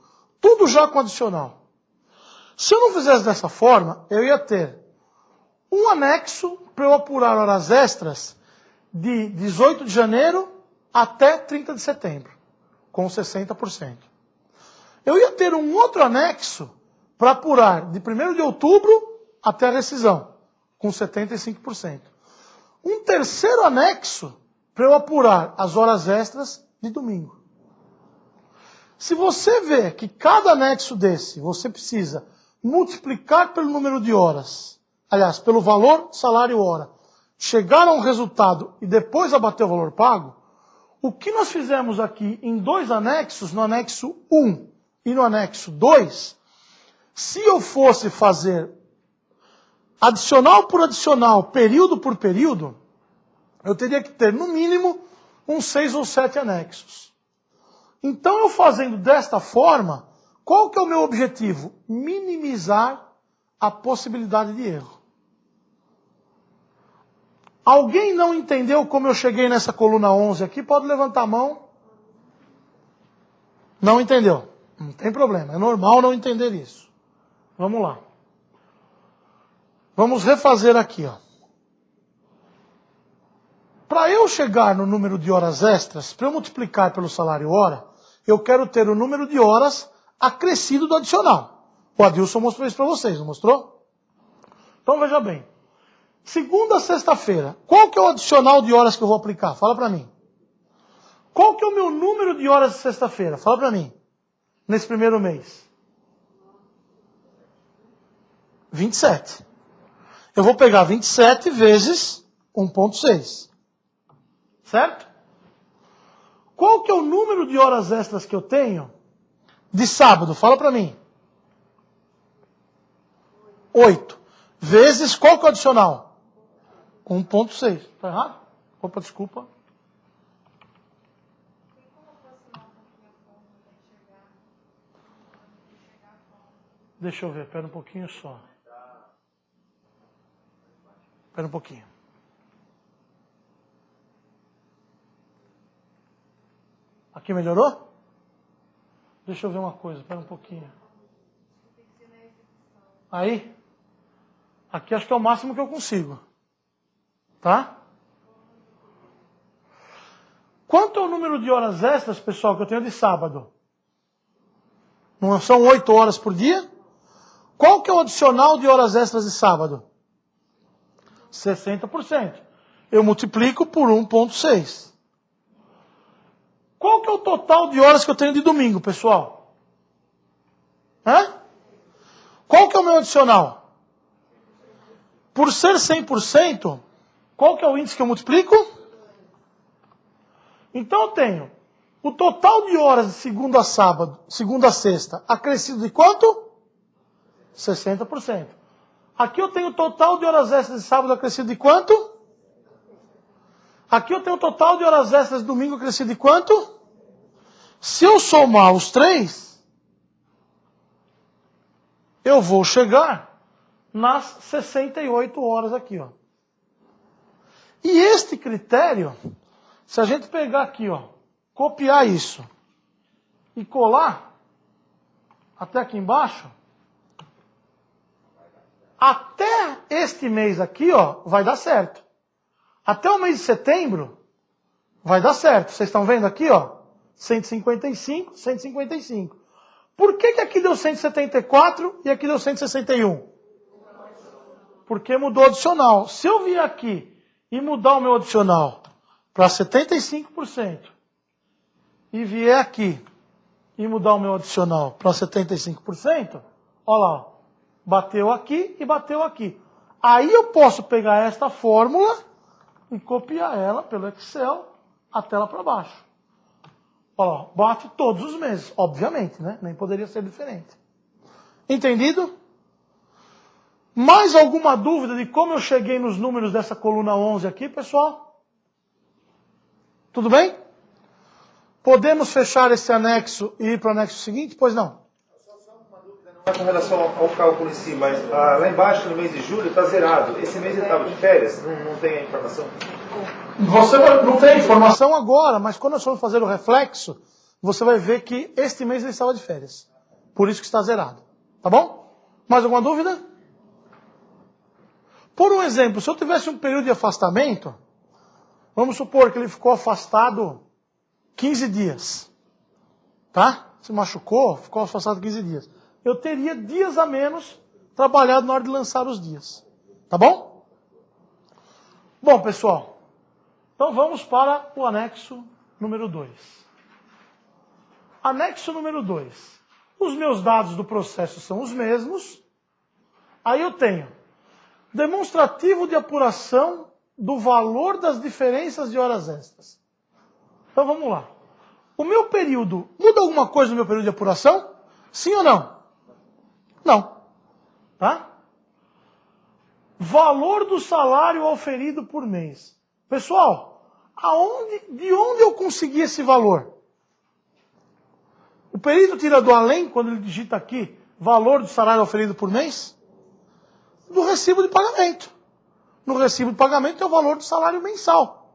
tudo já com adicional? Se eu não fizesse dessa forma, eu ia ter um anexo para eu apurar horas extras de 18 de janeiro até 30 de setembro, com 60%. Eu ia ter um outro anexo para apurar de 1º de outubro até a rescisão, com 75%. Um terceiro anexo para eu apurar as horas extras de domingo. Se você vê que cada anexo desse, você precisa multiplicar pelo número de horas, aliás, pelo valor salário hora, chegar a um resultado e depois abater o valor pago, o que nós fizemos aqui em 2 anexos, no anexo 1 e no anexo 2, se eu fosse fazer adicional por adicional, período por período, eu teria que ter, no mínimo, uns 6 ou 7 anexos. Então, eu fazendo desta forma, qual que é o meu objetivo? Minimizar a possibilidade de erro. Alguém não entendeu como eu cheguei nessa coluna 11 aqui? Pode levantar a mão. Não entendeu? Não tem problema, é normal não entender isso. Vamos lá. Vamos refazer aqui, ó. Para eu chegar no número de horas extras, para eu multiplicar pelo salário hora, eu quero ter o número de horas acrescido do adicional. O Adilson mostrou isso para vocês, não mostrou? Então veja bem. Segunda a sexta-feira, qual que é o adicional de horas que eu vou aplicar? Fala para mim. Qual que é o meu número de horas de sexta-feira? Fala para mim. Nesse primeiro mês. 27. Eu vou pegar 27 vezes 1,6. Certo? Qual que é o número de horas extras que eu tenho de sábado? Fala para mim. 8. Vezes qual que é o adicional? 1,6. Está errado? Opa, desculpa. Deixa eu ver, espera um pouquinho só. Espera um pouquinho. Aqui melhorou? Deixa eu ver uma coisa, espera um pouquinho. Aí? Aqui acho que é o máximo que eu consigo. Tá? Quanto é o número de horas extras, pessoal, que eu tenho de sábado? Não são 8 horas por dia? Qual que é o adicional de horas extras de sábado? 60%. Eu multiplico por 1,6. Qual que é o total de horas que eu tenho de domingo, pessoal? Hã? Qual que é o meu adicional? Por ser 100%, qual que é o índice que eu multiplico? Então eu tenho o total de horas de segunda a sábado, segunda a sexta, acrescido de quanto? 60%. Aqui eu tenho o total de horas extras de sábado acrescido de quanto? Aqui eu tenho o total de horas extras de domingo acrescido de quanto? Se eu somar os 3, eu vou chegar nas 68 horas aqui, ó. E este critério, se a gente pegar aqui, ó, copiar isso e colar até aqui embaixo, até este mês aqui, ó, vai dar certo. Até o mês de setembro, vai dar certo. Vocês estão vendo aqui, ó, 155, 155. Por que aqui deu 174 e aqui deu 161? Porque mudou o adicional. Se eu vir aqui e mudar o meu adicional para 75%, e vier aqui e mudar o meu adicional para 75%, olha lá, bateu aqui e bateu aqui. Aí eu posso pegar esta fórmula e copiar ela pelo Excel até lá para baixo. Olha lá, bate todos os meses, obviamente, né? Nem poderia ser diferente. Entendido? Mais alguma dúvida de como eu cheguei nos números dessa coluna 11 aqui, pessoal? Tudo bem? Podemos fechar esse anexo e ir para o anexo seguinte? Pois não. Não é com relação ao cálculo em si, mas lá embaixo, no mês de julho, está zerado. Esse mês ele estava de férias? Não tem a informação? Você não tem informação agora, mas quando nós formos fazer o reflexo, você vai ver que este mês ele estava de férias. Por isso que está zerado. Tá bom? Mais alguma dúvida? Por um exemplo, se eu tivesse um período de afastamento, vamos supor que ele ficou afastado 15 dias. Tá? Se machucou, ficou afastado 15 dias. Eu teria dias a menos trabalhado na hora de lançar os dias. Tá bom? Bom, pessoal. Então vamos para o anexo número 2. Anexo número 2. Os meus dados do processo são os mesmos. Aí eu tenho demonstrativo de apuração do valor das diferenças de horas extras. Então vamos lá. O meu período, muda alguma coisa no meu período de apuração? Sim ou não? Não. Tá? Valor do salário auferido por mês. Pessoal, de onde eu consegui esse valor? O perito tira do além, quando ele digita aqui, valor do salário auferido por mês? Do recibo de pagamento. No recibo de pagamento é o valor do salário mensal.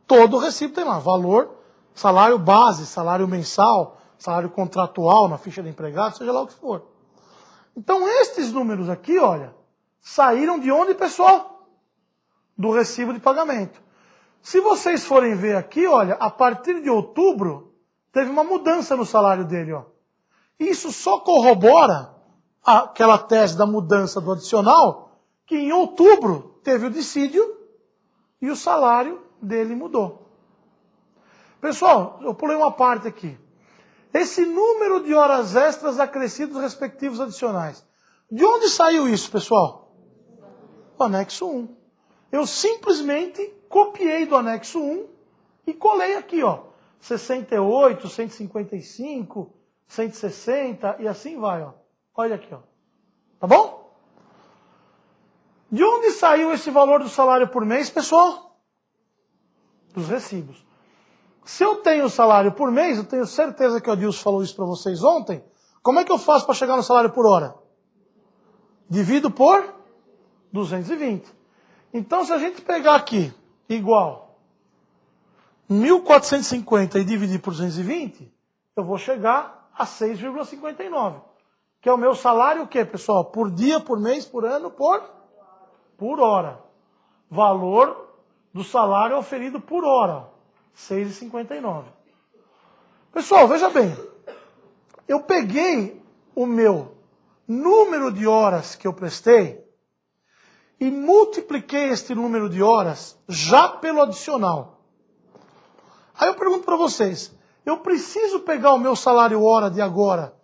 Todo recibo tem lá, valor, salário base, salário mensal, salário contratual na ficha de empregado, seja lá o que for. Então estes números aqui, olha, saíram de onde, pessoal? Do recibo de pagamento. Se vocês forem ver aqui, olha, a partir de outubro, teve uma mudança no salário dele, ó. Isso só corrobora aquela tese da mudança do adicional, que em outubro teve o dissídio e o salário dele mudou. Pessoal, eu pulei uma parte aqui. Esse número de horas extras acrescidos respectivos adicionais. De onde saiu isso, pessoal? Do anexo 1. Eu simplesmente copiei do anexo 1 e colei aqui, ó. 68, 155, 160 e assim vai, ó. Olha aqui, ó. Tá bom? De onde saiu esse valor do salário por mês, pessoal? Dos recibos. Se eu tenho salário por mês, eu tenho certeza que o Adilson falou isso para vocês ontem. Como é que eu faço para chegar no salário por hora? Divido por 220. Então, se a gente pegar aqui, igual 1.450 e dividir por 220, eu vou chegar a 6,59. Que é o meu salário, o quê, pessoal? Por dia, por mês, por ano, por hora. Valor do salário oferido por hora. 6,59. Pessoal, veja bem. Eu peguei o meu número de horas que eu prestei e multipliquei este número de horas já pelo adicional. Aí eu pergunto para vocês, eu preciso pegar o meu salário hora de agora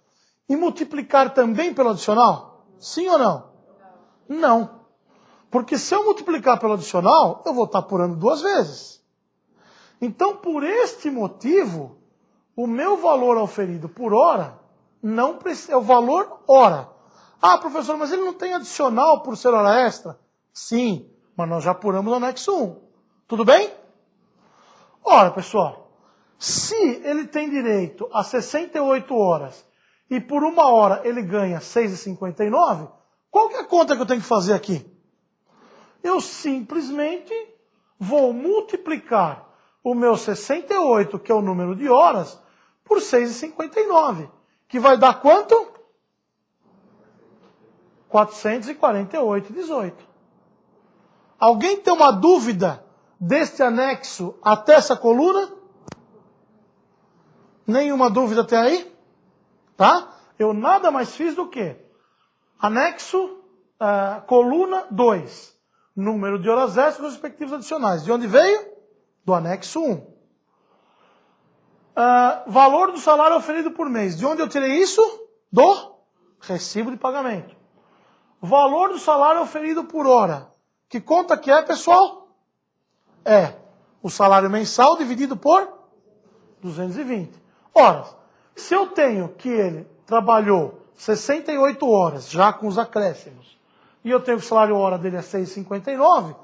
e multiplicar também pelo adicional? Sim ou não? Não. Porque se eu multiplicar pelo adicional, eu vou estar apurando 2 vezes. Então, por este motivo, o meu valor auferido por hora não é o valor hora. Ah, professor, mas ele não tem adicional por ser hora extra? Sim, mas nós já apuramos no anexo 1. Tudo bem? Ora, pessoal, se ele tem direito a 68 horas e por 1 hora ele ganha 6,59, qual que é a conta que eu tenho que fazer aqui? Eu simplesmente vou multiplicar o meu 68, que é o número de horas, por 6,59. Que vai dar quanto? 448,18. Alguém tem uma dúvida deste anexo até essa coluna? Nenhuma dúvida até aí? Tá? Eu nada mais fiz do que anexo, coluna 2. Número de horas extras respectivos adicionais. De onde veio? Do anexo 1. Valor do salário oferido por mês. De onde eu tirei isso? Do recibo de pagamento. Valor do salário oferido por hora. Que conta que é, pessoal? É o salário mensal dividido por 220. Ora, se eu tenho que ele trabalhou 68 horas, já com os acréscimos, e eu tenho que o salário hora dele é 6,59,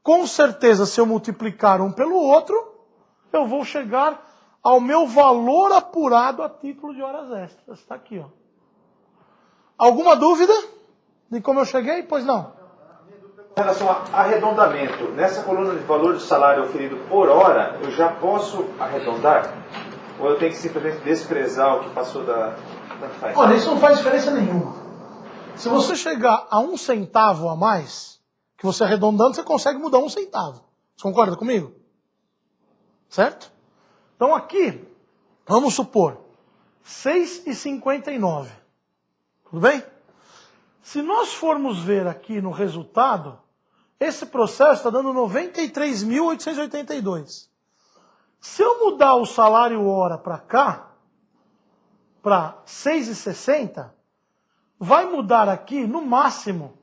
com certeza, se eu multiplicar um pelo outro, eu vou chegar ao meu valor apurado a título de horas extras. Está aqui, ó. Alguma dúvida de como eu cheguei? Pois não. Em relação a arredondamento, nessa coluna de valor do salário oferido por hora, eu já posso arredondar? Ou eu tenho que simplesmente desprezar o que passou da faixa? Olha, isso não faz diferença nenhuma. Se você chegar a 1 centavo a mais, que você arredondando, você consegue mudar 1 centavo. Você concorda comigo? Certo? Então aqui, vamos supor, 6,59. Tudo bem? Se nós formos ver aqui no resultado, esse processo está dando 93.882. Se eu mudar o salário hora para cá, para 6,60, vai mudar aqui, no máximo,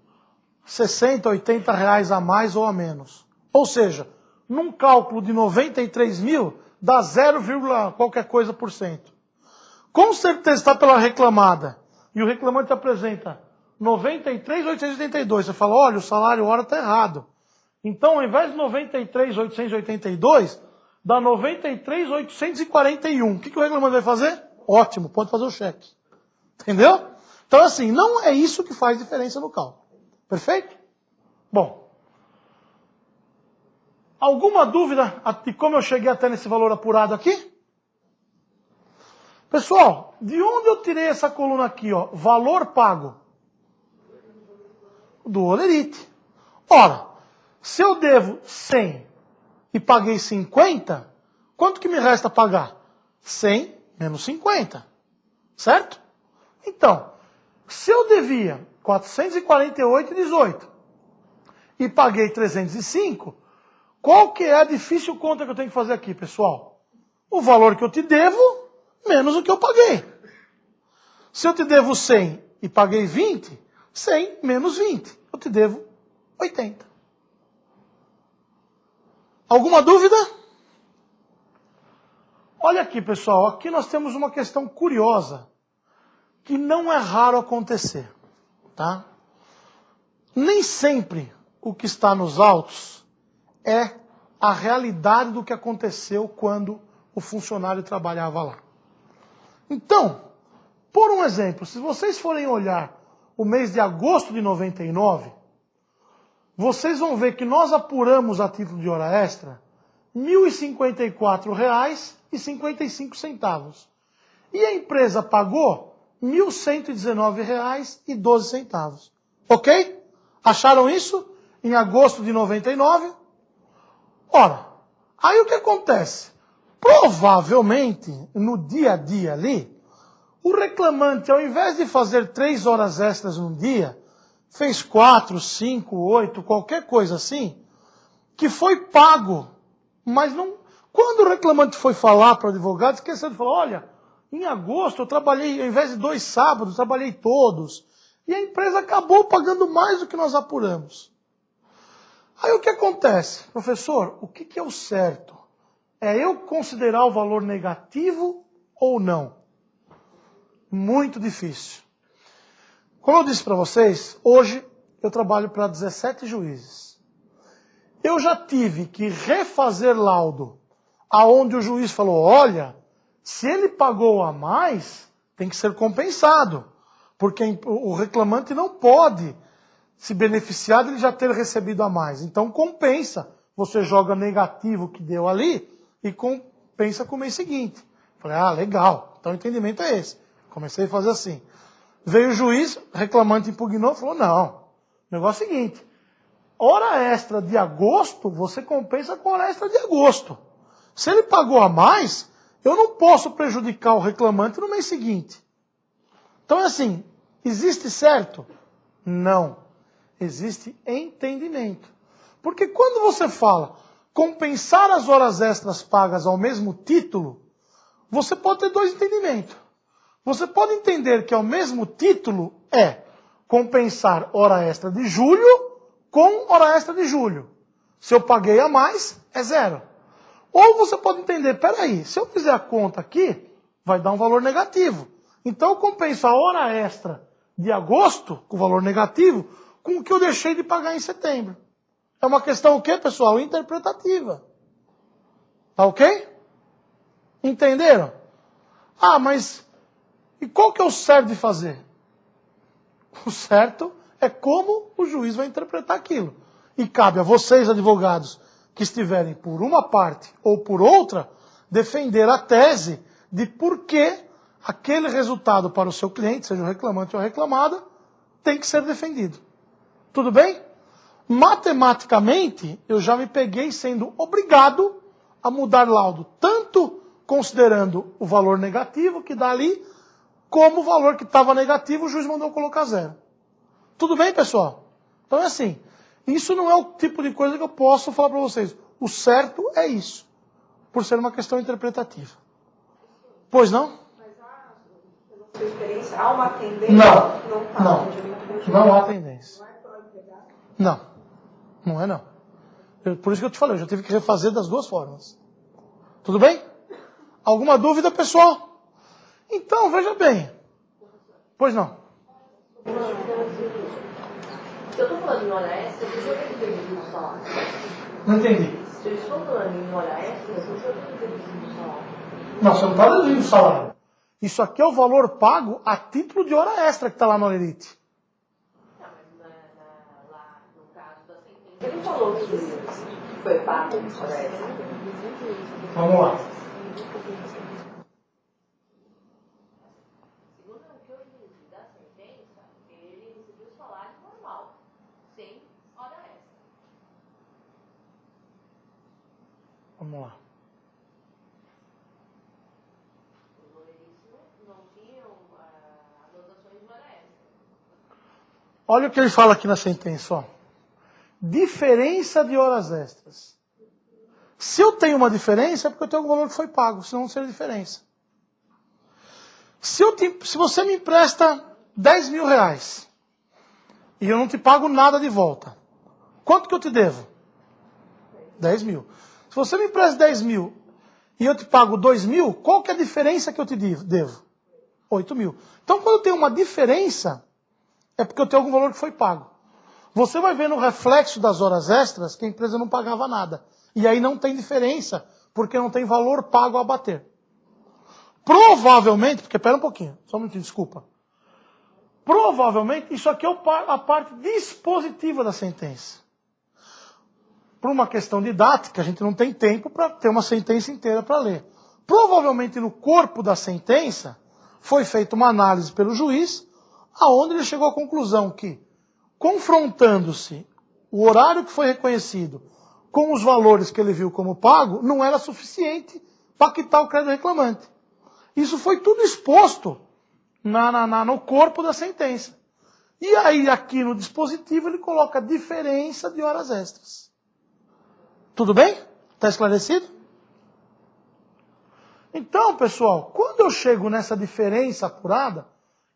60, 80 reais a mais ou a menos. Ou seja, num cálculo de 93 mil, dá 0, qualquer coisa por cento. Com certeza está pela reclamada e o reclamante apresenta 93.882, você fala, olha, o salário hora está errado. Então, ao invés de 93.882, dá 93.841. O que o reclamante vai fazer? Ótimo, pode fazer o cheque. Entendeu? Então, assim, não é isso que faz diferença no cálculo. Perfeito? Bom. Alguma dúvida de como eu cheguei até nesse valor apurado aqui? Pessoal, de onde eu tirei essa coluna aqui, ó? Valor pago. Do Olerite. Ora, se eu devo 100 e paguei 50, quanto que me resta pagar? 100 menos 50. Certo? Então, se eu devia 448,18 e paguei 305, qual que é a difícil conta que eu tenho que fazer aqui, pessoal? O valor que eu te devo menos o que eu paguei. Se eu te devo 100 e paguei 20, 100 menos 20. Eu te devo 80. Alguma dúvida? Olha aqui, pessoal. Aqui nós temos uma questão curiosa que não é raro acontecer. Tá? Nem sempre o que está nos autos é a realidade do que aconteceu quando o funcionário trabalhava lá. Então, por um exemplo, se vocês forem olhar o mês de agosto de 99, vocês vão ver que nós apuramos a título de hora extra R$ 1.054,55. E a empresa pagou R$ 1.119,12. Ok? Acharam isso? Em agosto de 99? Ora, aí o que acontece? Provavelmente, no dia a dia ali, o reclamante, ao invés de fazer 3 horas extras num dia, fez 4, 5, 8, qualquer coisa assim, que foi pago. Mas não. Quando o reclamante foi falar para o advogado, esqueceu de falar, olha, em agosto eu trabalhei, ao invés de 2 sábados, trabalhei todos. E a empresa acabou pagando mais do que nós apuramos. Aí o que acontece? Professor, o que é o certo? É eu considerar o valor negativo ou não? Muito difícil. Como eu disse para vocês, hoje eu trabalho para 17 juízes. Eu já tive que refazer laudo, aonde o juiz falou, olha, se ele pagou a mais, tem que ser compensado. Porque o reclamante não pode se beneficiar de ele já ter recebido a mais. Então compensa. Você joga negativo que deu ali e compensa com o mês seguinte. Falei, ah, legal. Então o entendimento é esse. Comecei a fazer assim. Veio o juiz, reclamante impugnou, falou, não. O negócio é o seguinte, hora extra de agosto, você compensa com hora extra de agosto. Se ele pagou a mais, eu não posso prejudicar o reclamante no mês seguinte. Então é assim, existe certo? Não. Existe entendimento. Porque quando você fala compensar as horas extras pagas ao mesmo título, você pode ter 2 entendimentos. Você pode entender que ao mesmo título é compensar hora extra de julho com hora extra de julho. Se eu paguei a mais, é 0. Ou você pode entender, peraí, se eu fizer a conta aqui, vai dar um valor negativo. Então eu compenso a hora extra de agosto, com valor negativo, com o que eu deixei de pagar em setembro. É uma questão o quê, pessoal? Interpretativa. Tá ok? Entenderam? Ah, mas e qual que é o certo de fazer? O certo é como o juiz vai interpretar aquilo. E cabe a vocês, advogados, que estiverem por uma parte ou por outra, defender a tese de por que aquele resultado para o seu cliente, seja o reclamante ou a reclamada, tem que ser defendido. Tudo bem? Matematicamente, eu já me peguei sendo obrigado a mudar laudo, tanto considerando o valor negativo que dá ali, como o valor que estava negativo, o juiz mandou colocar 0. Tudo bem, pessoal? Então é assim, isso não é o tipo de coisa que eu posso falar para vocês. O certo é isso, por ser uma questão interpretativa. Pois não? Mas pela sua experiência, há uma tendência? Não há tendência. Não, não é não. Por isso que eu te falei, eu já tive que refazer das 2 formas. Tudo bem? Alguma dúvida, pessoal? Então, veja bem. Pois não. Se eu estou falando em hora extra, por que eu tenho que reduzir o salário? Não entendi. Se eu estou falando em hora extra, por que eu tenho que reduzir o salário? Não, você não está reduzindo o salário. Isso aqui é o valor pago a título de hora extra que está lá no Olerite. Não, mas lá no caso da sentença, ele falou que foi pago hora extra. Vamos lá. Segundo o que eu li da sentença, ele recebeu o salário normal, sem hora extra. Vamos lá. Os Olerites não tinham anotações de hora extra. Olha o que ele fala aqui na sentença, ó. Diferença de horas extras. Se eu tenho uma diferença, é porque eu tenho algum valor que foi pago, senão não seria diferença. Se você me empresta 10 mil reais e eu não te pago nada de volta, quanto que eu te devo? 10 mil. Se você me empresta 10 mil e eu te pago 2 mil, qual que é a diferença que eu te devo? 8 mil. Então, quando eu tenho uma diferença, é porque eu tenho algum valor que foi pago. Você vai ver no reflexo das horas extras que a empresa não pagava nada. E aí não tem diferença, porque não tem valor pago a abater. Provavelmente, porque pera um pouquinho, só um minutinho, desculpa. Provavelmente, isso aqui é a parte dispositiva da sentença. Por uma questão didática, a gente não tem tempo para ter uma sentença inteira para ler. Provavelmente no corpo da sentença, foi feita uma análise pelo juiz, aonde ele chegou à conclusão que, confrontando-se o horário que foi reconhecido com os valores que ele viu como pago, não era suficiente para quitar o crédito reclamante. Isso foi tudo exposto no corpo da sentença. E aí, aqui no dispositivo, ele coloca a diferença de horas extras. Tudo bem? Está esclarecido? Então, pessoal, quando eu chego nessa diferença apurada,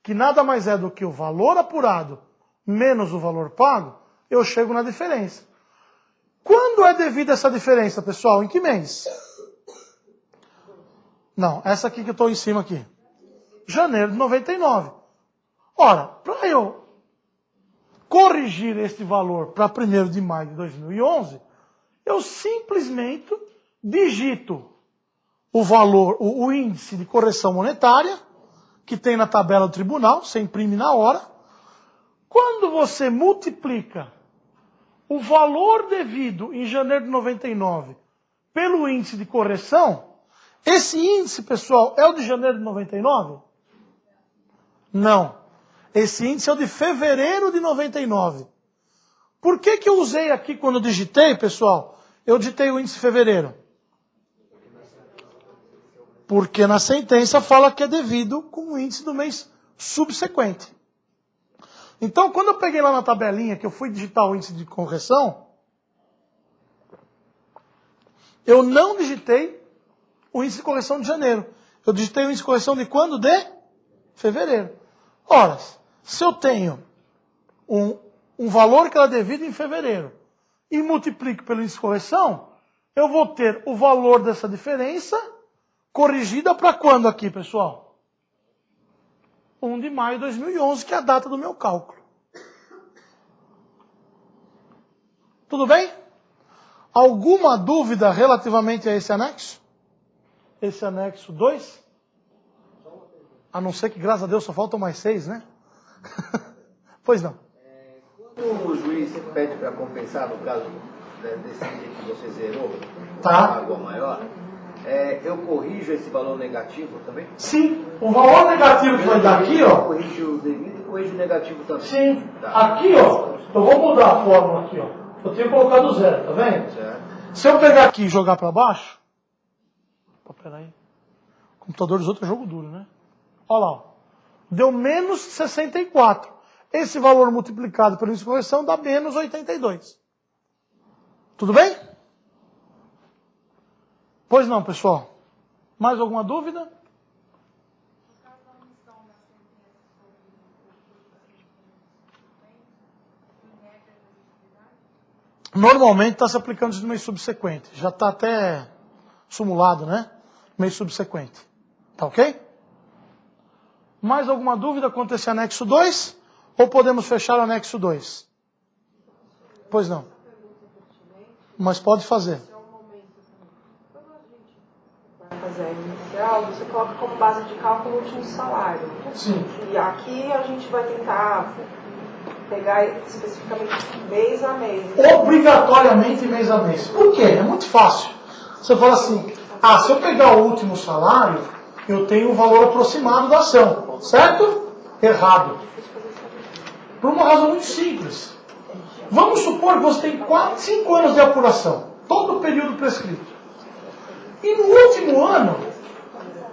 que nada mais é do que o valor apurado menos o valor pago, eu chego na diferença. Quando é devida essa diferença, pessoal? Em que mês? Não, essa aqui que eu estou em cima aqui. Janeiro de 99. Ora, para eu corrigir este valor para 1º de maio de 2011, eu simplesmente digito o valor, o índice de correção monetária, que tem na tabela do tribunal, você imprime na hora. Quando você multiplica o valor devido em janeiro de 99 pelo índice de correção, esse índice, pessoal, é o de janeiro de 99? Não. Esse índice é o de fevereiro de 99. Por que que eu usei aqui quando eu digitei, pessoal? Eu digitei o índice de fevereiro. Porque na sentença fala que é devido com o índice do mês subsequente. Então, quando eu peguei lá na tabelinha que eu fui digitar o índice de correção, eu não digitei o índice de correção de janeiro. Eu digitei o índice de correção de quando? De fevereiro. Ora, se eu tenho um valor que era devido em fevereiro e multiplico pelo índice de correção, eu vou ter o valor dessa diferença corrigida para quando aqui, pessoal? 1 de maio de 2011, que é a data do meu cálculo. Tudo bem? Alguma dúvida relativamente a esse anexo? Esse anexo 2? A não ser que, graças a Deus, só faltam mais 6, né? Pois não. Quando o juiz pede para compensar, no caso desse item que você zerou, Tá. água maior, eu corrijo esse valor negativo também? Sim, o valor negativo que vai dar aqui, ó. Corrijo o devido e corrijo o negativo também. Sim, Tá. aqui, ó. Eu vou mudar a fórmula aqui, ó. Eu tenho colocado 0, tá vendo? Certo. Se eu pegar aqui e jogar para baixo... Opa, peraí. O computador dos outros é jogo duro, né? Olha lá, ó. Deu menos 64. Esse valor multiplicado pelo índice de correção dá menos 82. Tudo bem? Pois não, pessoal. Mais alguma dúvida? Normalmente está se aplicando isso no mês subsequente. Já está até simulado, né? Mês subsequente. Tá ok? Mais alguma dúvida quanto a esse anexo 2? Ou podemos fechar o anexo 2? Pois não. Mas pode fazer. Fazer inicial, você coloca como base de cálculo o último salário. Sim. E aqui a gente vai tentar pegar especificamente mês a mês. Obrigatoriamente mês a mês. Por quê? É muito fácil. Você fala assim, se eu pegar o último salário, eu tenho o valor aproximado da ação. Certo? Errado. Por uma razão muito simples. Vamos supor que você tem 5 anos de apuração. Todo o período prescrito. E no último ano,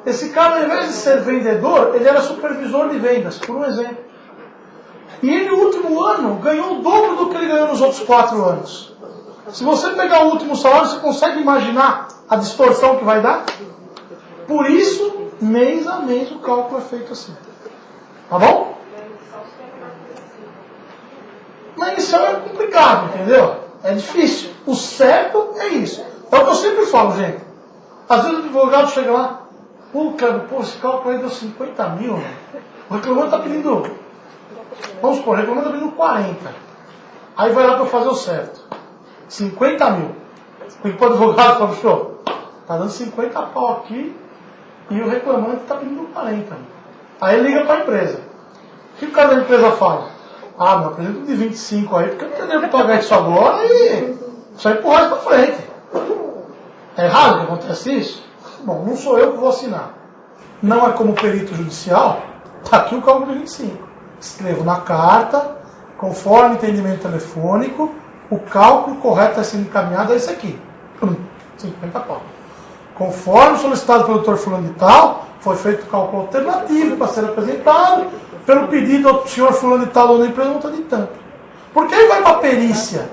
esse cara, ao invés de ser vendedor, ele era supervisor de vendas, por um exemplo. E ele, no último ano, ganhou o dobro do que ele ganhou nos outros 4 anos. Se você pegar o último salário, você consegue imaginar a distorção que vai dar? Por isso, mês a mês, o cálculo é feito assim. Tá bom? Na inicial é complicado, entendeu? É difícil. O certo é isso. É o que eu sempre falo, gente. Às vezes o advogado chega lá, esse cálculo aí deu 50 mil, né? O reclamante está pedindo, vamos supor, o reclamante está pedindo 40. Aí vai lá para fazer o certo. 50 mil. O advogado fala, show, está dando 50 pau aqui e o reclamante está pedindo 40. Aí ele liga para a empresa. O que o cara da empresa fala? Meu apresento de 25 aí, porque eu não tenho que pagar isso agora e só empurrar isso para frente. É errado que acontece isso? Bom, não sou eu que vou assinar. Não é como perito judicial, está aqui o cálculo de 25. Escrevo na carta, conforme entendimento telefônico, o cálculo correto a ser encaminhado é esse aqui. 50 pau. Conforme solicitado pelo doutor fulano de tal, foi feito o cálculo alternativo para ser apresentado, pelo pedido do senhor fulano de tal, dono da empresa, não está de tanto. Porque aí vai para a perícia.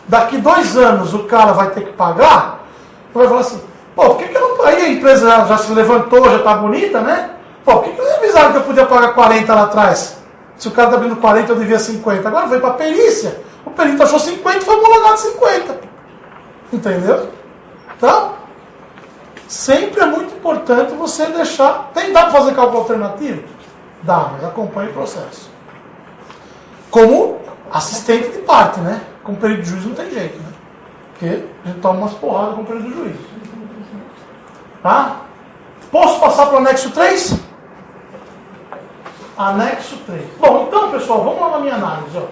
Daqui 2 anos o cara vai ter que pagar, vai falar assim, por que eu não... Aí a empresa já se levantou, já está bonita, né? Por que não avisaram que eu podia pagar 40 lá atrás? Se o cara está abrindo 40, eu devia 50. Agora veio para a perícia, o perito achou 50 e foi homologado 50. Entendeu? Então, sempre é muito importante você deixar... Dá para fazer cálculo alternativo? Dá, mas acompanhe o processo. Como assistente de parte, né? Como perito de juiz não tem jeito, né? Porque a gente toma umas porradas com o perito do juiz. Tá? Posso passar para o anexo 3? Anexo 3. Bom, então, pessoal, vamos lá na minha análise. Ó.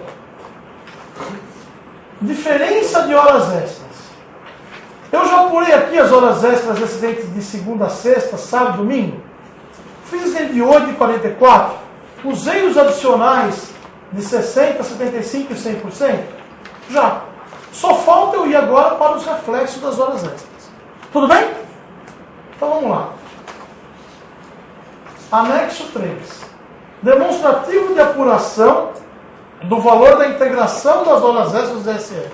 Diferença de horas extras. Eu já apurei aqui as horas extras residentes de segunda a sexta, sábado e domingo. Fiz de 8 e 44. Usei os adicionais de 60%, 75% e 100%. Já. Só falta eu ir agora para os reflexos das horas extras. Tudo bem? Então vamos lá. Anexo 3. Demonstrativo de apuração do valor da integração das horas extras dos DSRs.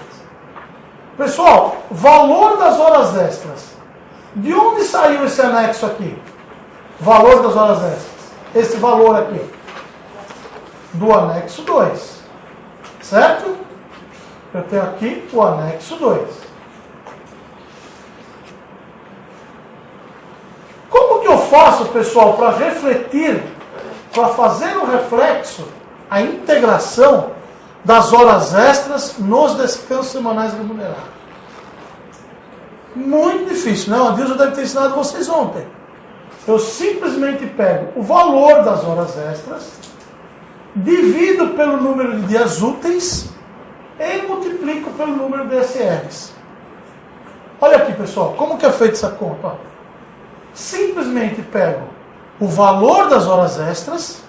Pessoal, valor das horas extras. De onde saiu esse anexo aqui? Valor das horas extras. Esse valor aqui. Do anexo 2. Certo? Eu tenho aqui o anexo 2. Como que eu faço, pessoal, para refletir, para fazer o reflexo, a integração das horas extras nos descansos semanais remunerados? Muito difícil, né? O Adilson deve ter ensinado vocês ontem. Eu simplesmente pego o valor das horas extras, divido pelo número de dias úteis e multiplico pelo número de DSRs. Olha aqui, pessoal, como que é feita essa conta? Ó. Simplesmente pego o valor das horas extras,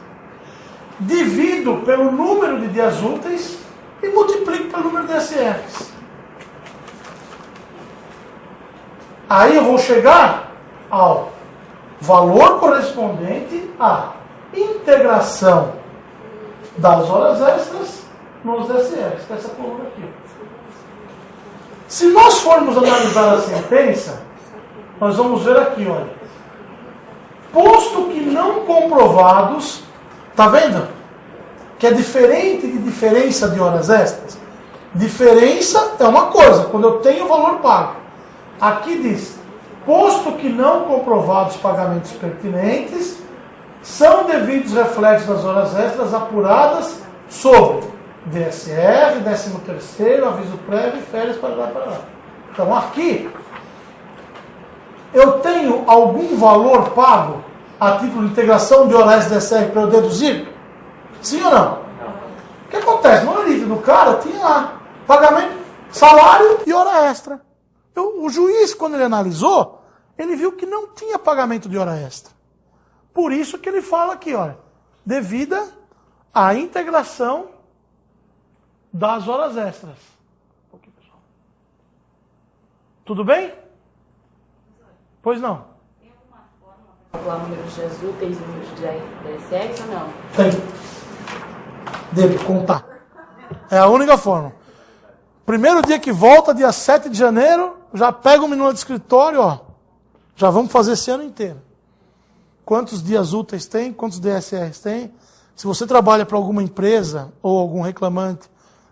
divido pelo número de dias úteis e multiplico pelo número de DSRs. Aí eu vou chegar ao valor correspondente à integração das horas extras nos DSRs, que é essa coluna aqui. Se nós formos analisar a sentença, nós vamos ver aqui, olha. Posto que não comprovados, tá vendo? Que é diferente de diferença de horas extras. Diferença é uma coisa, quando eu tenho o valor pago. Aqui diz, posto que não comprovados pagamentos pertinentes, são devidos reflexos das horas extras apuradas sobre DSR, 13º, aviso prévio e férias para lá. Então aqui, eu tenho algum valor pago a título de integração de hora extra DSR para eu deduzir? Sim ou não? O que acontece? No limite do cara tinha lá pagamento, salário e hora extra. O juiz, quando ele analisou, ele viu que não tinha pagamento de hora extra. Por isso que ele fala aqui, olha, devida à integração das horas extras. Tudo bem? Pois não? Tem alguma forma para calcular o número de dias úteis e o número de DSR ou não? Tem. Deve contar. É a única forma. Primeiro dia que volta, dia 7 de janeiro, já pega o menino de escritório, ó. Já vamos fazer esse ano inteiro. Quantos dias úteis tem, quantos DSRs tem. Se você trabalha para alguma empresa ou algum reclamante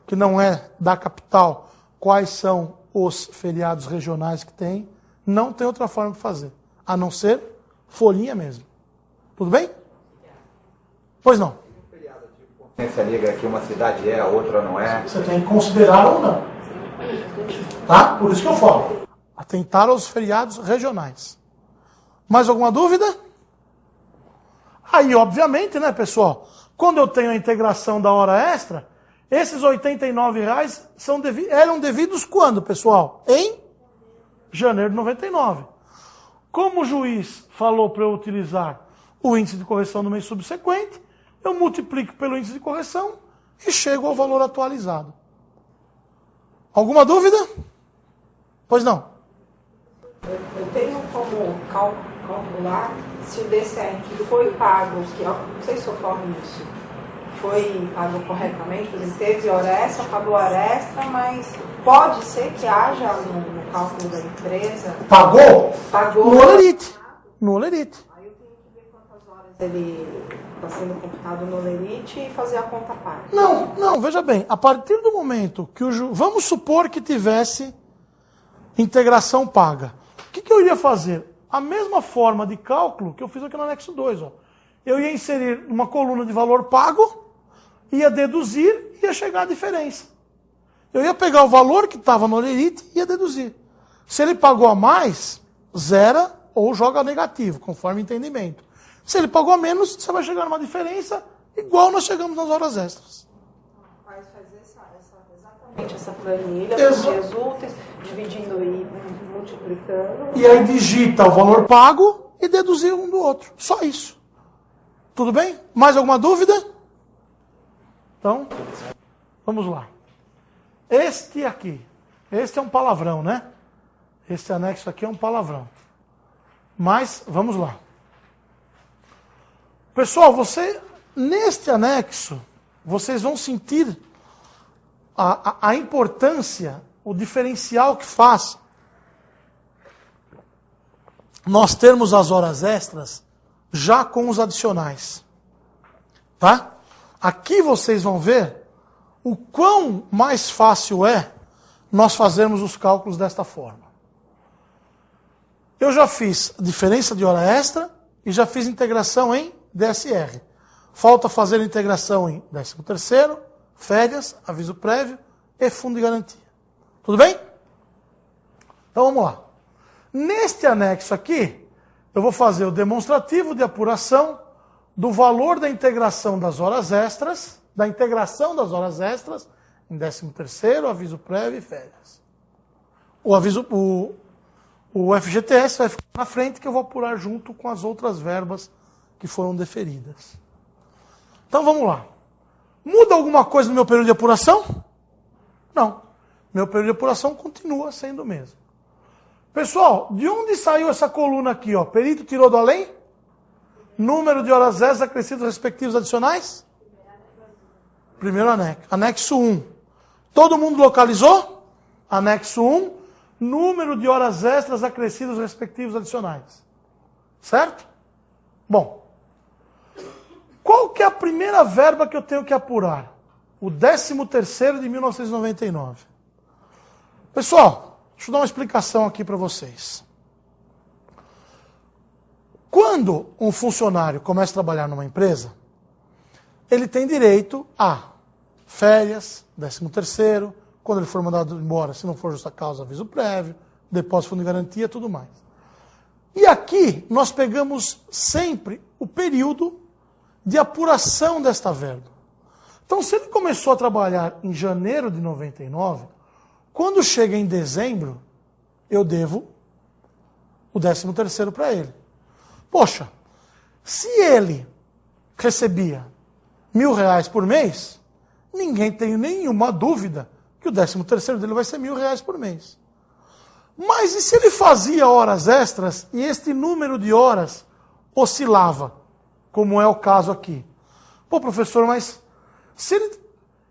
que não é da capital, quais são os feriados regionais que tem, não tem outra forma de fazer, a não ser folhinha mesmo. Tudo bem? Pois não. Potência Negra aqui uma cidade é, a outra não é. Você tem que considerar ou não. Tá? Por isso que eu falo. Atentar aos feriados regionais. Mais alguma dúvida? Aí, obviamente, né, pessoal? Quando eu tenho a integração da hora extra, esses R$ 89,00 eram devidos quando, pessoal? Em janeiro de 99. Como o juiz falou para eu utilizar o índice de correção no mês subsequente, eu multiplico pelo índice de correção e chego ao valor atualizado. Alguma dúvida? Pois não. Eu tenho como calcular se o DSR que foi pago, que eu não sei se ocorre isso, foi pago corretamente, por exemplo, teve hora extra, pagou hora extra, mas pode ser que haja no cálculo da empresa. Pagou? Pagou. No Olerite. No Olerite. Aí eu tenho que ver quantas horas ele está sendo computado no Olerite e fazer a conta parte. Não, veja bem, a partir do momento que vamos supor que tivesse integração paga. O que eu iria fazer? A mesma forma de cálculo que eu fiz aqui no anexo 2. Ó. Eu ia inserir uma coluna de valor pago, ia deduzir e ia chegar a diferença. Eu ia pegar o valor que estava no Olerite e ia deduzir. Se ele pagou a mais, zera ou joga negativo, conforme o entendimento. Se ele pagou a menos, você vai chegar numa diferença igual nós chegamos nas horas extras. Faz exatamente essa planilha, os dias úteis, dividindo e multiplicando. E aí digita o valor pago e deduzir um do outro. Só isso. Tudo bem? Mais alguma dúvida? Então, vamos lá. Este aqui. Este é um palavrão, né? Este anexo aqui é um palavrão. Mas, vamos lá. Pessoal, neste anexo, vocês vão sentir a importância, o diferencial que faz nós termos as horas extras já com os adicionais. Tá? Aqui vocês vão ver o quão mais fácil é nós fazermos os cálculos desta forma. Eu já fiz diferença de hora extra e já fiz integração em DSR. Falta fazer integração em 13º, férias, aviso prévio e fundo de garantia. Tudo bem? Então vamos lá. Neste anexo aqui, eu vou fazer o demonstrativo de apuração do valor da integração das horas extras, em 13º, aviso prévio e férias. O FGTS vai ficar na frente, que eu vou apurar junto com as outras verbas que foram deferidas. Então vamos lá. Muda alguma coisa no meu período de apuração? Não. Meu período de apuração continua sendo o mesmo. Pessoal, de onde saiu essa coluna aqui? Ó? Perito tirou do além? Número de horas extras acrescidas respectivos adicionais? Primeiro anexo. Anexo 1. Todo mundo localizou? Anexo 1. Número de horas extras acrescidas respectivos adicionais. Certo? Bom. Qual que é a primeira verba que eu tenho que apurar? O 13º de 1999. Pessoal, deixa eu dar uma explicação aqui para vocês. Quando um funcionário começa a trabalhar numa empresa, ele tem direito a férias, 13º, quando ele for mandado embora, se não for justa causa, aviso prévio, depósito de fundo de garantia, tudo mais. E aqui nós pegamos sempre o período de apuração desta verba. Então, se ele começou a trabalhar em janeiro de 99, quando chega em dezembro, eu devo o 13º para ele. Poxa, se ele recebia R$1.000 por mês, ninguém tem nenhuma dúvida que o 13º dele vai ser R$1.000 por mês. Mas e se ele fazia horas extras e este número de horas oscilava, como é o caso aqui? Pô, professor, mas se ele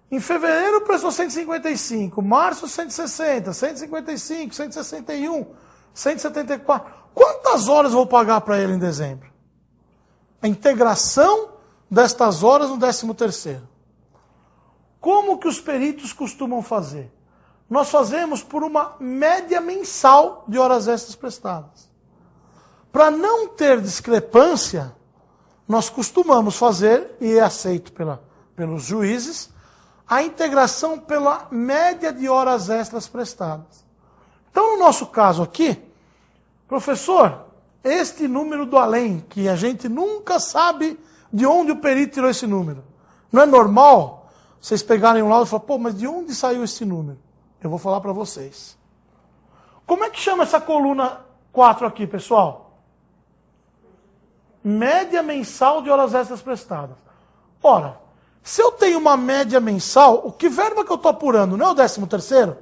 em fevereiro prestou 155, março 160, 155, 161, 174, quantas horas eu vou pagar para ele em dezembro? A integração destas horas no 13º. Como que os peritos costumam fazer? Nós fazemos por uma média mensal de horas extras prestadas. Para não ter discrepância, nós costumamos fazer, e é aceito pelos juízes, a integração pela média de horas extras prestadas. Então, no nosso caso aqui, professor, este número do além, que a gente nunca sabe de onde o perito tirou esse número. Não é normal vocês pegarem um laudo e falar, pô, mas de onde saiu esse número? Eu vou falar para vocês. Como é que chama essa coluna 4 aqui, pessoal? Média mensal de horas extras prestadas. Ora, se eu tenho uma média mensal, o que verba que eu estou apurando não é o 13º?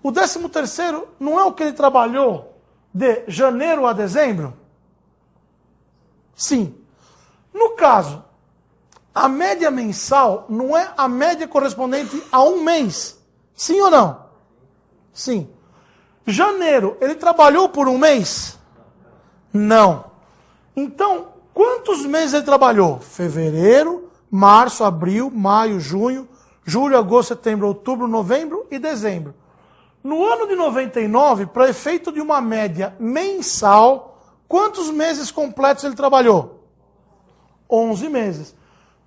O 13º não é o que ele trabalhou de janeiro a dezembro? Sim. No caso, a média mensal não é a média correspondente a um mês. Sim ou não? Sim. Janeiro, ele trabalhou por um mês? Não. Então, quantos meses ele trabalhou? Fevereiro, março, abril, maio, junho, julho, agosto, setembro, outubro, novembro e dezembro. No ano de 99, para efeito de uma média mensal, quantos meses completos ele trabalhou? 11 meses.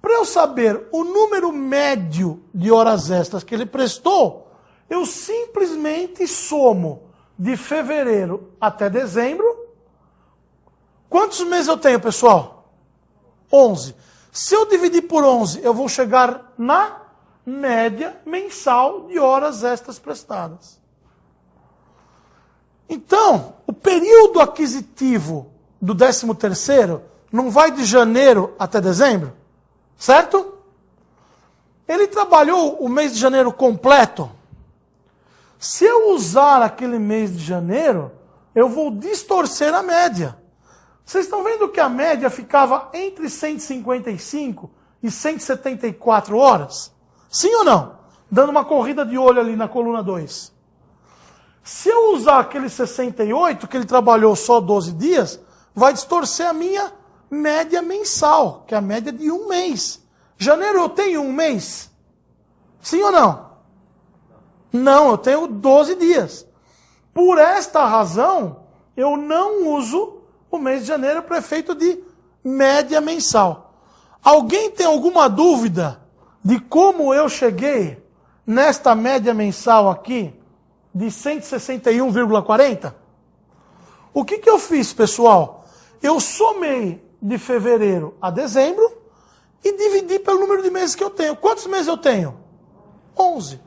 Para eu saber o número médio de horas extras que ele prestou, eu simplesmente somo de fevereiro até dezembro. Quantos meses eu tenho, pessoal? 11. Se eu dividir por 11, eu vou chegar na média mensal de horas extras prestadas. Então, o período aquisitivo do 13º não vai de janeiro até dezembro? Certo? Ele trabalhou o mês de janeiro completo. Se eu usar aquele mês de janeiro, eu vou distorcer a média. Vocês estão vendo que a média ficava entre 155 e 174 horas? Sim ou não? Dando uma corrida de olho ali na coluna 2. Se eu usar aquele 68, que ele trabalhou só 12 dias, vai distorcer a minha média mensal, que é a média de um mês. Janeiro eu tenho um mês? Sim ou não? Não, eu tenho 12 dias. Por esta razão, eu não uso o mês de janeiro para efeito de média mensal. Alguém tem alguma dúvida de como eu cheguei nesta média mensal aqui de 161,40? O que eu fiz, pessoal? Eu somei de fevereiro a dezembro e dividi pelo número de meses que eu tenho. Quantos meses eu tenho? 11.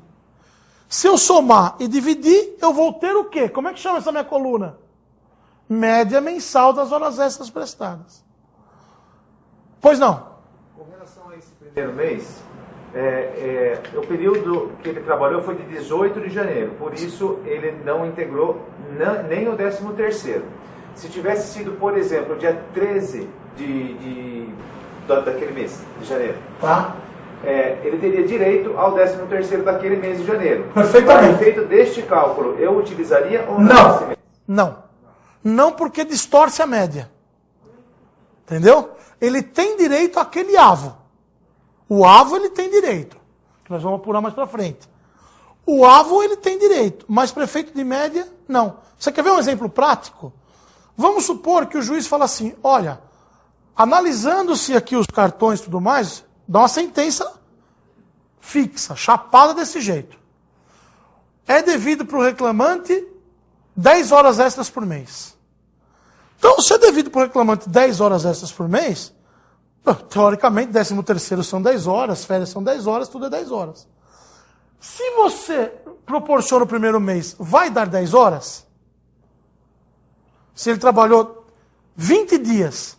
Se eu somar e dividir, eu vou ter o quê? Como é que chama essa minha coluna? Média mensal das horas extras prestadas. Pois não? Com relação a esse primeiro mês, o período que ele trabalhou foi de 18 de janeiro, por isso ele não integrou nem o 13º. Se tivesse sido, por exemplo, dia 13 daquele mês, de janeiro, Tá. Ele teria direito ao 13º daquele mês de janeiro. Perfeitamente. Para efeito deste cálculo, eu utilizaria ou não esse mês? Não. Não, porque distorce a média. Entendeu? Ele tem direito àquele avo. O avo ele tem direito. Que nós vamos apurar mais para frente. O avo ele tem direito, mas para efeito de média, não. Você quer ver um exemplo prático? Vamos supor que o juiz fala assim, olha, analisando-se aqui os cartões e tudo mais, dá uma sentença fixa, chapada desse jeito. É devido para o reclamante 10 horas extras por mês. Então, se é devido para o reclamante 10 horas extras por mês, teoricamente, 13º são 10 horas, férias são 10 horas, tudo é 10 horas. Se você proporciona o primeiro mês, vai dar 10 horas? Se ele trabalhou 20 dias,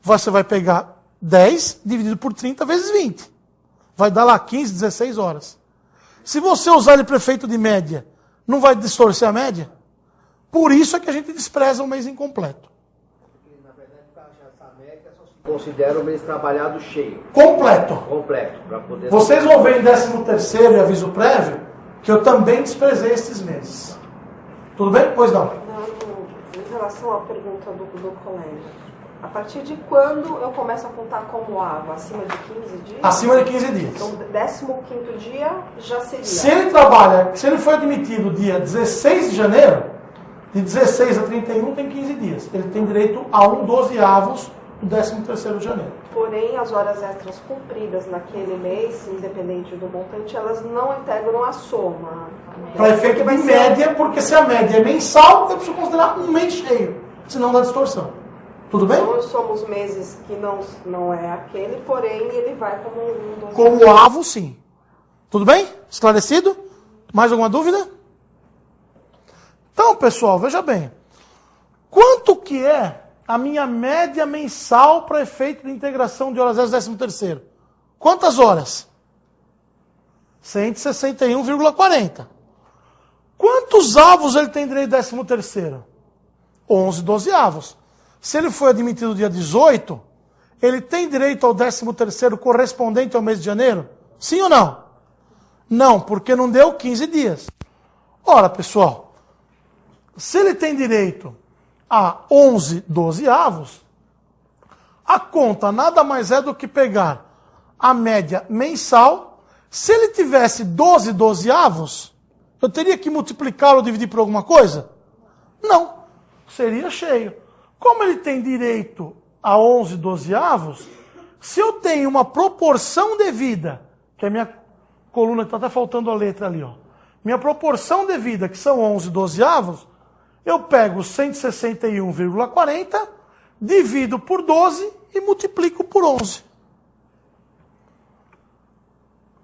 você vai pegar 10 dividido por 30 vezes 20. Vai dar lá 15, 16 horas. Se você usar ele para efeito de média, não vai distorcer a média? Por isso é que a gente despreza o mês incompleto. Na verdade, para achar essa média, só se considera o mês trabalhado cheio. Completo. Completo. Para poder... Vocês vão ver em 13º e aviso prévio que eu também desprezei estes meses. Tudo bem? Pois não. Em relação à pergunta do colega, a partir de quando eu começo a contar como AVA? Acima de 15 dias? Acima de 15 dias. Então, 15º dia já seria. Se ele foi admitido dia 16 de janeiro, de 16 a 31 tem 15 dias. Ele tem direito a 1/12 do 13º de janeiro. Porém, as horas extras cumpridas naquele mês, independente do montante, elas não integram a soma. Para efeito de média, porque se a média é mensal, eu preciso considerar um mês cheio, senão dá distorção. Tudo bem? Então, somos meses que não é aquele, porém ele vai como um... Como avo, sim. Tudo bem? Esclarecido? Mais alguma dúvida? Então, pessoal, veja bem. Quanto que é a minha média mensal para efeito de integração de horas extras 13º? Quantas horas? 161,40. Quantos avos ele tem direito 13º? 11/12. Se ele foi admitido dia 18, ele tem direito ao 13º correspondente ao mês de janeiro? Sim ou não? Não, porque não deu 15 dias. Ora, pessoal, se ele tem direito a 11/12, a conta nada mais é do que pegar a média mensal. Se ele tivesse 12/12, eu teria que multiplicá-lo ou dividir por alguma coisa? Não, seria cheio. Como ele tem direito a 11/12, se eu tenho uma proporção devida, que a minha coluna está até faltando a letra ali, ó. Minha proporção devida, que são 11/12, eu pego 161,40, divido por 12 e multiplico por 11.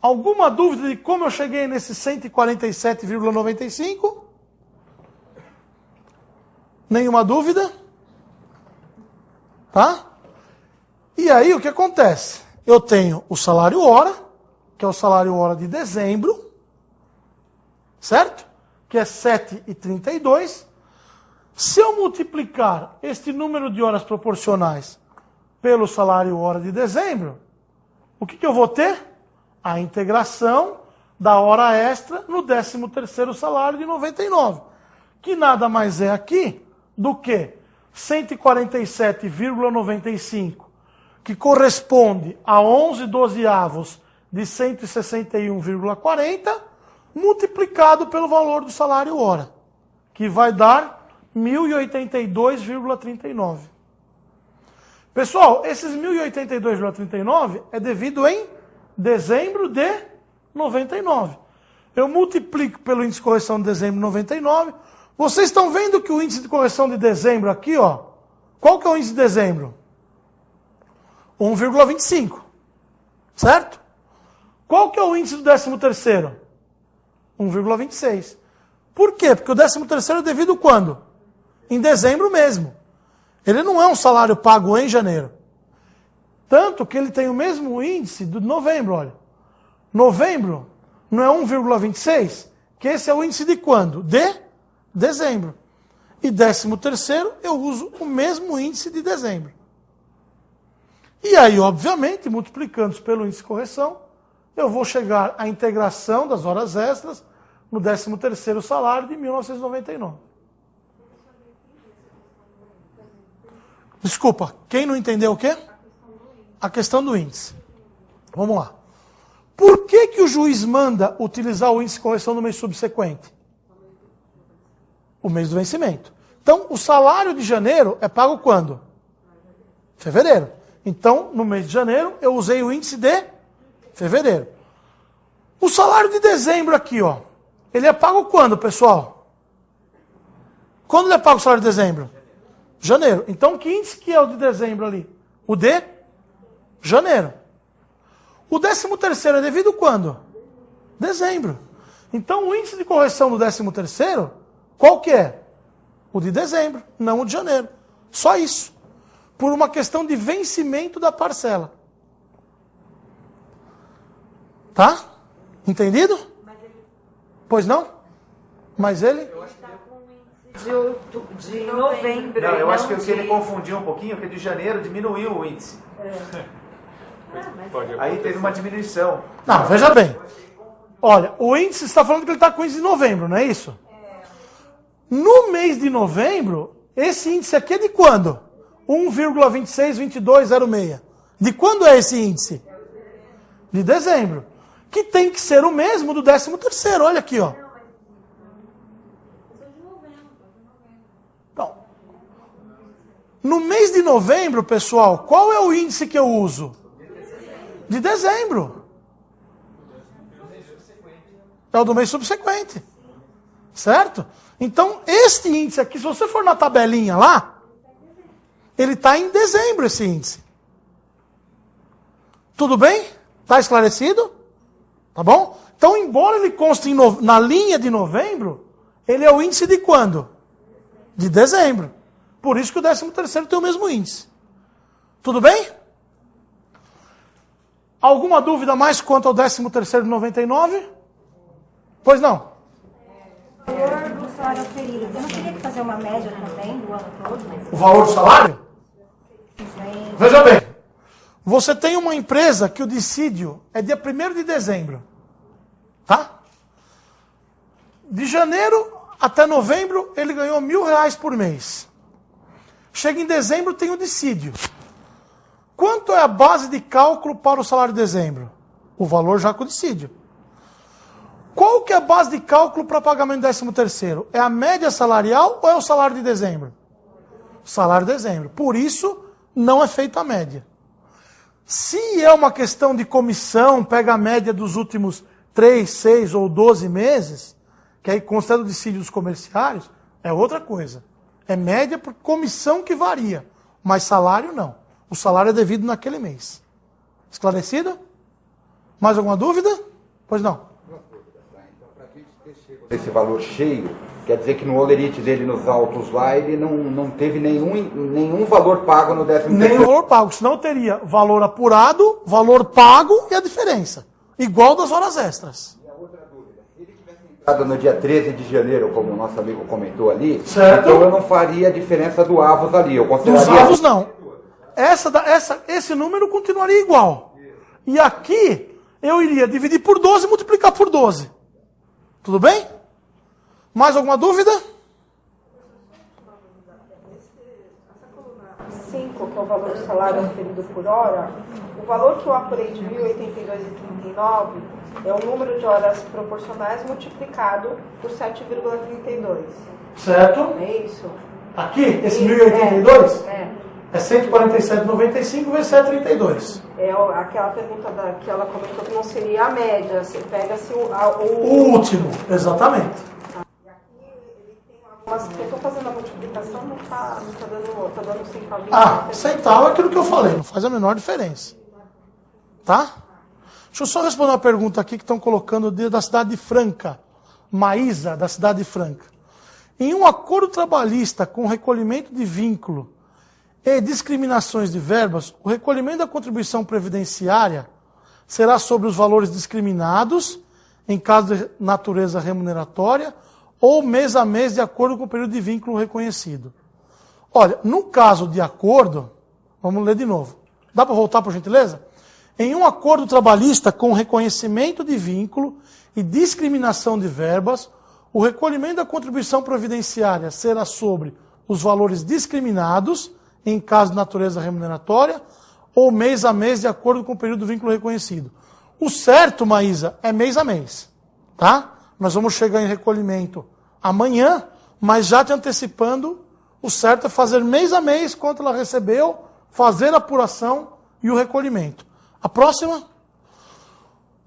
Alguma dúvida de como eu cheguei nesse 147,95? Nenhuma dúvida? Tá? E aí o que acontece? Eu tenho o salário hora, que é o salário hora de dezembro, certo? Que é 7,32. Se eu multiplicar este número de horas proporcionais pelo salário hora de dezembro, o que eu vou ter? A integração da hora extra no 13º salário de 99, que nada mais é aqui do que 147,95, que corresponde a 11/12 de 161,40, multiplicado pelo valor do salário hora, que vai dar 1.082,39. Pessoal, esses 1.082,39 é devido em dezembro de 99. Eu multiplico pelo índice de correção de dezembro de 99. Vocês estão vendo que o índice de correção de dezembro aqui, ó, qual que é o índice de dezembro? 1,25. Certo? Qual que é o índice do 13º? 1,26. Por quê? Porque o 13º é devido quando? Em dezembro mesmo. Ele não é um salário pago em janeiro. Tanto que ele tem o mesmo índice do novembro, olha. Novembro não é 1,26? Que esse é o índice de quando? De dezembro. E 13º eu uso o mesmo índice de dezembro. E aí, obviamente, multiplicando pelo índice de correção, eu vou chegar à integração das horas extras no 13º salário de 1999. Desculpa, quem não entendeu o quê? A questão do índice. Vamos lá. Por que o juiz manda utilizar o índice de correção no mês subsequente? O mês do vencimento. Então, o salário de janeiro é pago quando? Fevereiro. Então, no mês de janeiro, eu usei o índice de fevereiro. O salário de dezembro aqui, ó, ele é pago quando, pessoal? Quando ele é pago o salário de dezembro? Janeiro. Então, que índice que é o de dezembro ali? O de janeiro. O 13º é devido quando? Dezembro. Então, o índice de correção do 13º, qual que é? O de dezembro, não o de janeiro. Só isso. Por uma questão de vencimento da parcela. Tá? Entendido? Pois não? Mas ele... De novembro. Não, eu acho que ele confundiu um pouquinho, porque de janeiro diminuiu o índice. Aí teve uma diminuição. Não, veja bem. Olha, o índice está falando que ele está com o índice de novembro, não é isso? No mês de novembro, esse índice aqui é de quando? 1,262206. De quando é esse índice? De dezembro. Que tem que ser o mesmo do 13º. Olha aqui, ó. Então, no mês de novembro, pessoal, qual é o índice que eu uso? De dezembro. É o do mês subsequente. Certo? Então, este índice aqui, se você for na tabelinha lá, ele está em dezembro, esse índice. Tudo bem? Está esclarecido? Tá bom? Então, embora ele conste na linha de novembro, ele é o índice de quando? De dezembro. Por isso que o 13º tem o mesmo índice. Tudo bem? Alguma dúvida mais quanto ao 13º de 99? Pois não? O valor do salário oferido, eu não teria que fazer uma média também do ano todo? Mas... O valor do salário? Veja bem, você tem uma empresa que o dissídio é dia 1º de dezembro. Tá? De janeiro até novembro, ele ganhou R$1.000 por mês. Chega em dezembro, tem o dissídio. Quanto é a base de cálculo para o salário de dezembro? O valor já com o dissídio. Qual que é a base de cálculo para pagamento do 13º? É a média salarial ou é o salário de dezembro? Salário de dezembro. Por isso, não é feita a média. Se é uma questão de comissão, pega a média dos últimos 3, 6 ou 12 meses, que aí consta do dissídio dos comerciários, é outra coisa. É média por comissão que varia, mas salário não. O salário é devido naquele mês. Esclarecido? Mais alguma dúvida? Pois não. Esse valor cheio, quer dizer que no holerite dele, nos autos lá, ele não teve nenhum valor pago no 13º. Nenhum valor pago, senão teria valor apurado, valor pago e a diferença. Igual das horas extras. E a outra dúvida, se ele tivesse entrado no dia 13 de janeiro, como o nosso amigo comentou ali, certo. Então eu não faria a diferença do avos ali. Eu consideraria... Dos avos não. Esse número continuaria igual. E aqui, eu iria dividir por 12 e multiplicar por 12. Tudo bem? Mais alguma dúvida? 5, que é o valor do salário oferido por hora, o valor que eu apurei de 1.082,39 é o número de horas proporcionais multiplicado por 7,32. Certo? É isso? Aqui, esse 1.082? É 147,95 vezes 7,32. É aquela pergunta que ela comentou que não seria a média, você pega-se o último, exatamente. E aqui ele tem algumas que eu estou fazendo a multiplicação, não está dando centavo. Centavo é aquilo que eu falei, não faz a menor diferença. Tá? Deixa eu só responder uma pergunta aqui que estão colocando da cidade de Franca. Maísa, da cidade de Franca. Em um acordo trabalhista com recolhimento de vínculo e discriminações de verbas, o recolhimento da contribuição previdenciária será sobre os valores discriminados, em caso de natureza remuneratória, ou mês a mês, de acordo com o período de vínculo reconhecido. Olha, no caso de acordo, vamos ler de novo. Dá para voltar, por gentileza? Em um acordo trabalhista com reconhecimento de vínculo e discriminação de verbas, o recolhimento da contribuição previdenciária será sobre os valores discriminados, em caso de natureza remuneratória, ou mês a mês, de acordo com o período do vínculo reconhecido. O certo, Maísa, é mês a mês. Tá? Nós vamos chegar em recolhimento amanhã, mas já te antecipando, o certo é fazer mês a mês, quanto ela recebeu, fazer a apuração e o recolhimento. A próxima.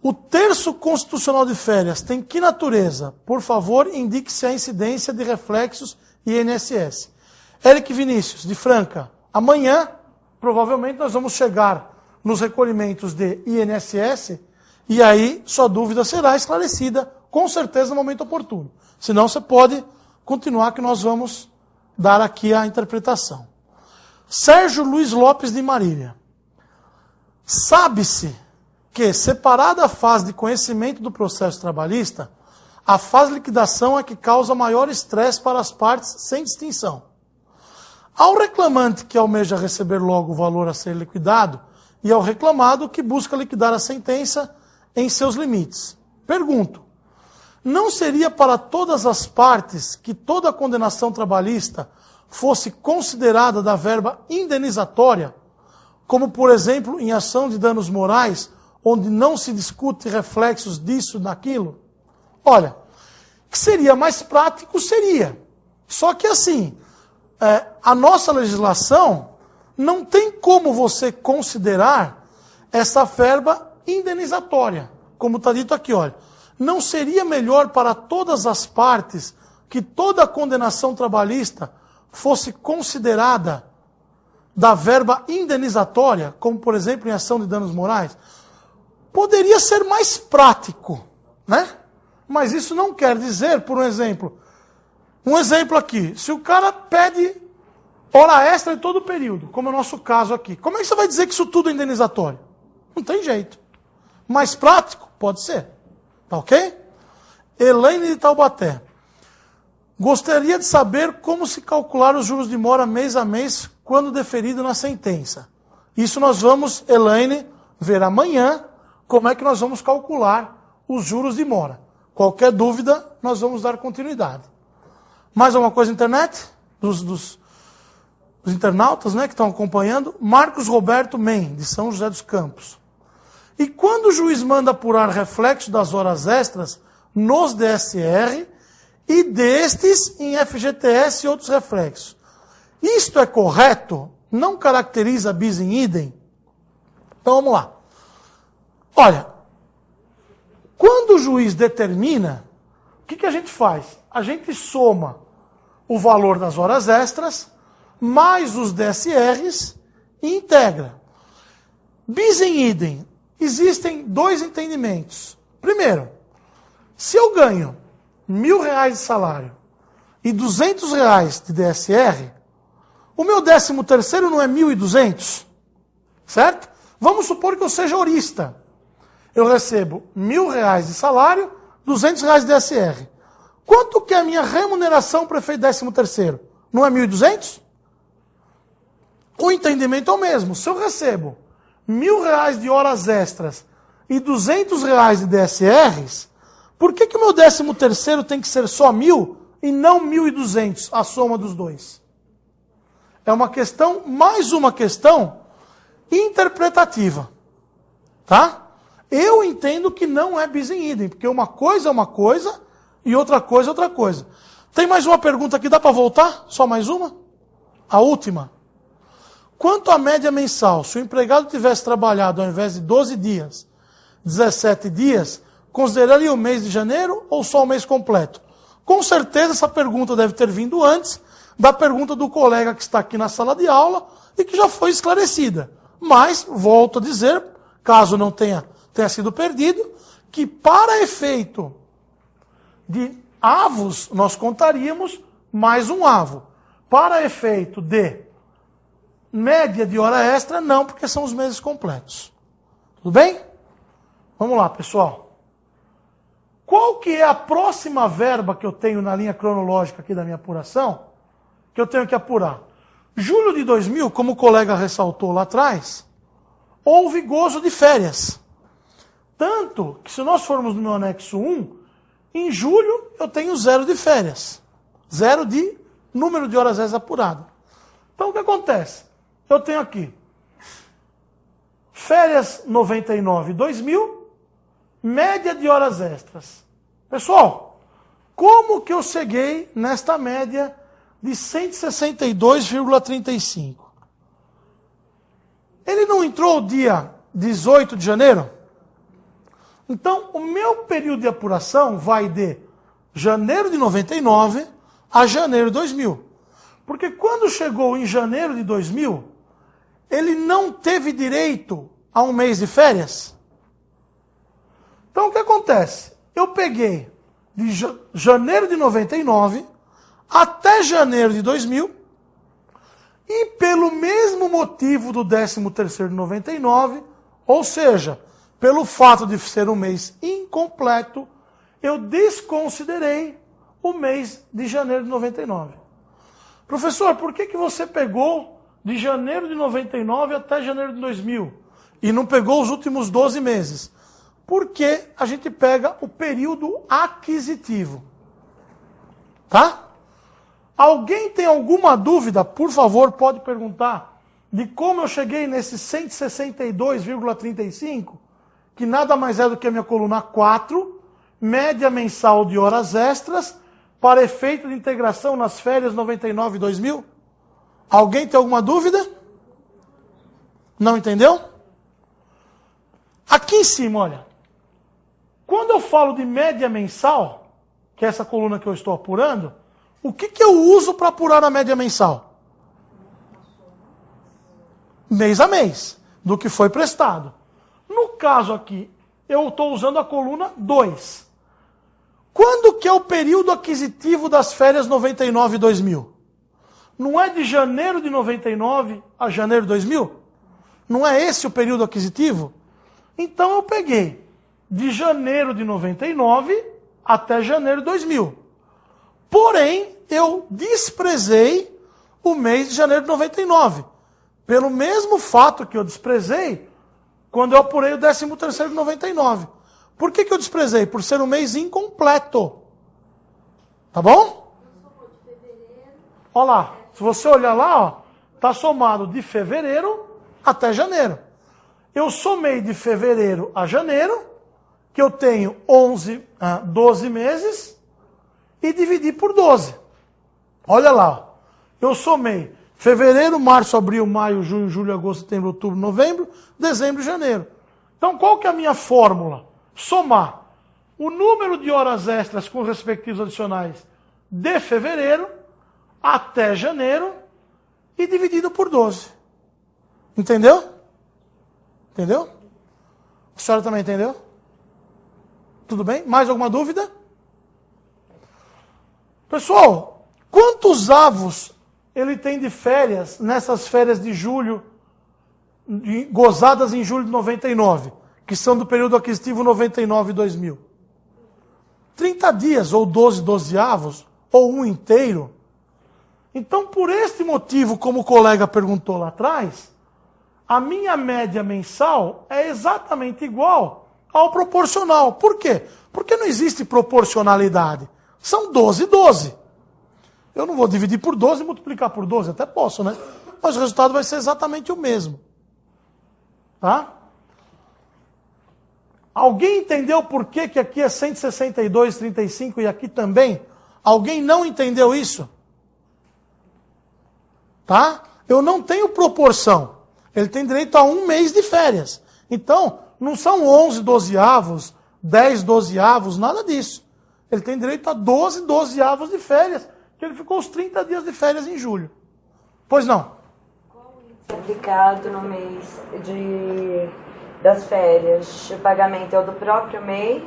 O terço constitucional de férias tem que natureza? Por favor, indique-se a incidência de reflexos e INSS. Eric Vinícius, de Franca. Amanhã, provavelmente, nós vamos chegar nos recolhimentos de INSS e aí sua dúvida será esclarecida, com certeza, no momento oportuno. Senão, você pode continuar que nós vamos dar aqui a interpretação. Sérgio Luiz Lopes de Marília. Sabe-se que, separada a fase de conhecimento do processo trabalhista, a fase de liquidação é que causa maior estresse para as partes sem distinção. Ao reclamante que almeja receber logo o valor a ser liquidado, e ao reclamado que busca liquidar a sentença em seus limites. Pergunto, não seria para todas as partes que toda condenação trabalhista fosse considerada da verba indenizatória, como, por exemplo, em ação de danos morais, onde não se discute reflexos disso, daquilo? Olha, que seria mais prático, seria. Só que assim, a nossa legislação não tem como você considerar essa verba indenizatória. Como está dito aqui, olha. Não seria melhor para todas as partes que toda condenação trabalhista fosse considerada da verba indenizatória, como, por exemplo, em ação de danos morais? Poderia ser mais prático, né? Mas isso não quer dizer, por exemplo, um exemplo aqui, se o cara pede hora extra em todo o período, como é o nosso caso aqui, como é que você vai dizer que isso tudo é indenizatório? Não tem jeito. Mais prático? Pode ser. Tá ok? Elaine de Taubaté. Gostaria de saber como se calcular os juros de mora mês a mês quando deferido na sentença. Isso nós vamos, Elaine, ver amanhã como é que nós vamos calcular os juros de mora. Qualquer dúvida, nós vamos dar continuidade. Mais alguma coisa na internet? Dos internautas, né, que estão acompanhando? Marcos Roberto Men, de São José dos Campos. E quando o juiz manda apurar reflexo das horas extras nos DSR e destes em FGTS e outros reflexos, isto é correto? Não caracteriza bis in idem? Então vamos lá. Olha, quando o juiz determina, o que a gente faz? A gente soma o valor das horas extras mais os DSRs e integra. Bis in idem. Existem dois entendimentos. Primeiro, se eu ganho R$1.000 de salário e R$200 de DSR, o meu 13º não é 1.200? Certo? Vamos supor que eu seja horista. Eu recebo R$1.000 de salário, R$200 de DSR. Quanto que é a minha remuneração para efeito 13º? Não é 1.200? O entendimento é o mesmo. Se eu recebo R$1.000 de horas extras e R$200 de DSRs, por que o meu 13º tem que ser só 1.000 e não 1.200, a soma dos dois? É uma questão, mais uma questão interpretativa. Tá? Eu entendo que não é bis in idem, porque uma coisa é uma coisa e outra coisa é outra coisa. Tem mais uma pergunta aqui, dá para voltar? Só mais uma? A última. Quanto à média mensal, se o empregado tivesse trabalhado ao invés de 12 dias, 17 dias, consideraria o mês de janeiro ou só o mês completo? Com certeza essa pergunta deve ter vindo antes da pergunta do colega que está aqui na sala de aula e que já foi esclarecida. Mas, volto a dizer, caso não tenha sido perdido, que para efeito de avos, nós contaríamos mais um avo. Para efeito de média de hora extra, não, porque são os meses completos. Tudo bem? Vamos lá, pessoal. Qual que é a próxima verba que eu tenho na linha cronológica aqui da minha apuração? Que eu tenho que apurar. Julho de 2000, como o colega ressaltou lá atrás, houve gozo de férias. Tanto que se nós formos no meu anexo 1, em julho eu tenho 0 de férias. 0 de número de horas extras apurado. Então o que acontece? Eu tenho aqui férias 99 e 2000, média de horas extras. Pessoal, como que eu cheguei nesta média de 162,35? Ele não entrou dia 18 de janeiro? Então, o meu período de apuração vai de janeiro de 99 a janeiro de 2000. Porque quando chegou em janeiro de 2000, ele não teve direito a um mês de férias. Então, o que acontece? Eu peguei de janeiro de 99 até janeiro de 2000, e pelo mesmo motivo do 13º de 99, ou seja, pelo fato de ser um mês incompleto, eu desconsiderei o mês de janeiro de 99. Professor, por que você pegou de janeiro de 99 até janeiro de 2000 e não pegou os últimos 12 meses? Porque a gente pega o período aquisitivo. Tá? Alguém tem alguma dúvida? Por favor, pode perguntar de como eu cheguei nesse 162,35, que nada mais é do que a minha coluna 4, média mensal de horas extras, para efeito de integração nas férias 99 e 2000? Alguém tem alguma dúvida? Não entendeu? Aqui em cima, olha. Quando eu falo de média mensal, que é essa coluna que eu estou apurando, o que eu uso para apurar a média mensal? Mês a mês, do que foi prestado. No caso aqui, eu estou usando a coluna 2. Quando que é o período aquisitivo das férias 99 e 2000? Não é de janeiro de 99 a janeiro de 2000? Não é esse o período aquisitivo? Então eu peguei de janeiro de 99 até janeiro de 2000. Porém, eu desprezei o mês de janeiro de 99. Pelo mesmo fato que eu desprezei quando eu apurei o 13º de 99. Por que eu desprezei? Por ser um mês incompleto. Tá bom? Olha lá. Se você olhar lá, está somado de fevereiro até janeiro. Eu somei de fevereiro a janeiro, que eu tenho 12 meses, e dividi por 12. Olha lá. Eu somei fevereiro, março, abril, maio, junho, julho, agosto, setembro, outubro, novembro, dezembro e janeiro. Então, qual que é a minha fórmula? Somar o número de horas extras com os respectivos adicionais de fevereiro até janeiro e dividido por 12. Entendeu? Entendeu? A senhora também entendeu? Tudo bem? Mais alguma dúvida? Pessoal, quantos avos ele tem de férias nessas férias de julho, gozadas em julho de 99? Que são do período aquisitivo 99 e 2000. 30 dias, ou 12 dozeavos, ou um inteiro. Então, por este motivo, como o colega perguntou lá atrás, a minha média mensal é exatamente igual ao proporcional. Por quê? Porque não existe proporcionalidade. São 12 e 12. Eu não vou dividir por 12 e multiplicar por 12, até posso, né? Mas o resultado vai ser exatamente o mesmo. Tá? Alguém entendeu por que aqui é 162,35 e aqui também? Alguém não entendeu isso? Tá? Eu não tenho proporção. Ele tem direito a um mês de férias. Então, não são 11 dozeavos, 10 dozeavos, nada disso. Ele tem direito a 12 dozeavos de férias, que ele ficou os 30 dias de férias em julho. Pois não? Qual o índice aplicado no mês das férias? O pagamento é o do próprio mês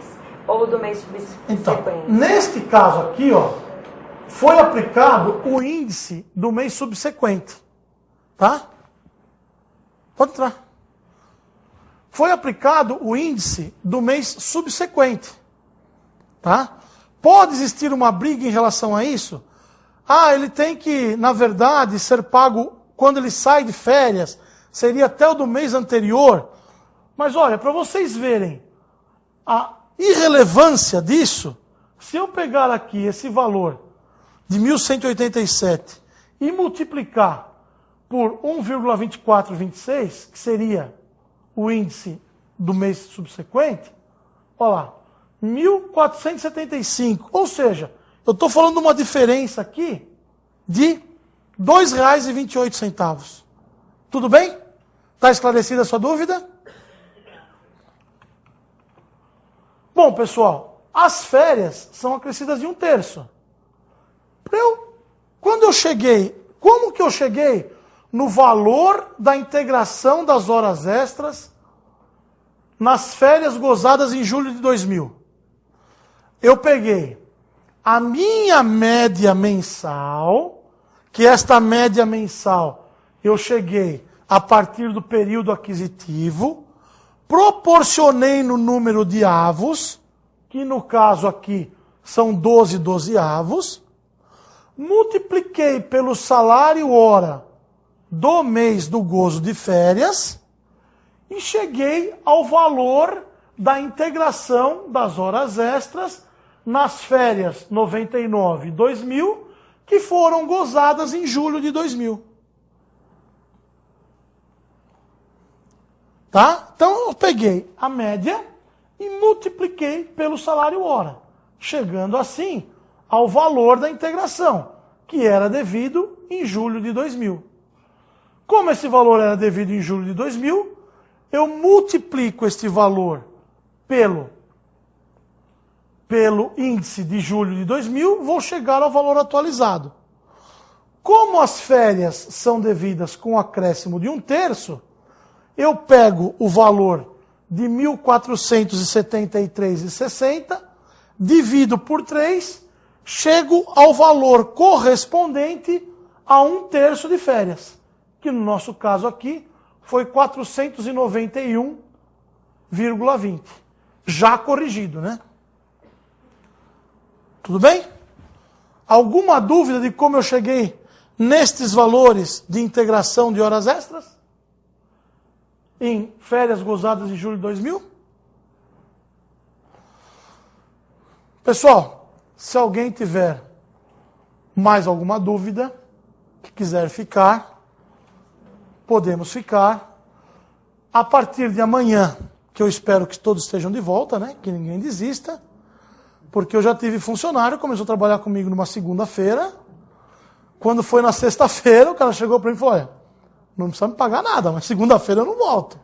ou do mês subsequente? Então, neste caso aqui, ó, foi aplicado o índice do mês subsequente. Tá? Pode entrar. Foi aplicado o índice do mês subsequente. Tá? Pode existir uma briga em relação a isso? Ah, ele tem que, na verdade, ser pago quando ele sai de férias. Seria até o do mês anterior. Mas olha, para vocês verem a irrelevância disso, se eu pegar aqui esse valor de 1.187 e multiplicar por 1,2426, que seria o índice do mês subsequente, olha lá, 1.475. Ou seja, eu estou falando de uma diferença aqui de R$ 2,28. Tudo bem? Está esclarecida a sua dúvida? Bom, pessoal, as férias são acrescidas de 1/3. Quando eu cheguei, como que eu cheguei no valor da integração das horas extras nas férias gozadas em julho de 2000? Eu peguei a minha média mensal, que esta média mensal eu cheguei a partir do período aquisitivo, proporcionei no número de avos, que no caso aqui são 12 dozeavos, multipliquei pelo salário hora do mês do gozo de férias e cheguei ao valor da integração das horas extras nas férias 99 e 2000, que foram gozadas em julho de 2000. Tá? Então eu peguei a média e multipliquei pelo salário hora, chegando assim ao valor da integração, que era devido em julho de 2000. Como esse valor era devido em julho de 2000, eu multiplico este valor pelo índice de julho de 2000, vou chegar ao valor atualizado. Como as férias são devidas com acréscimo de 1/3, eu pego o valor de 1.473,60, divido por 3, chego ao valor correspondente a 1/3 de férias, que no nosso caso aqui foi 491,20. Já corrigido, né? Tudo bem? Alguma dúvida de como eu cheguei nestes valores de integração de horas extras? Em férias gozadas em julho de 2000? Pessoal, se alguém tiver mais alguma dúvida, que quiser ficar, podemos ficar. A partir de amanhã, que eu espero que todos estejam de volta, né? Que ninguém desista, porque eu já tive funcionário, começou a trabalhar comigo numa segunda-feira. Quando foi na sexta-feira, o cara chegou para mim e falou: olha, não precisa me pagar nada, mas segunda-feira eu não volto.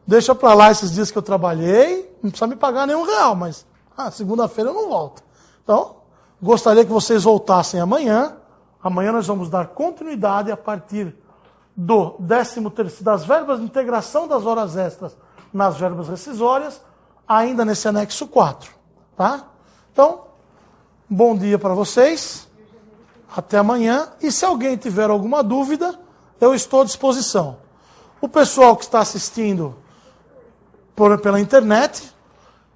Deixa para lá esses dias que eu trabalhei, não precisa me pagar nenhum real, mas segunda-feira eu não volto. Então, gostaria que vocês voltassem amanhã. Amanhã nós vamos dar continuidade a partir do 13º, das verbas de integração das horas extras nas verbas rescisórias, ainda nesse anexo 4. Tá? Então, bom dia para vocês. Até amanhã. E se alguém tiver alguma dúvida, eu estou à disposição. O pessoal que está assistindo pela internet,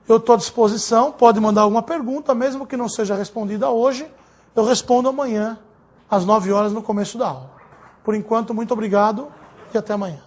eu estou à disposição. Pode mandar alguma pergunta, mesmo que não seja respondida hoje. Eu respondo amanhã, às 9 horas, no começo da aula. Por enquanto, muito obrigado e até amanhã.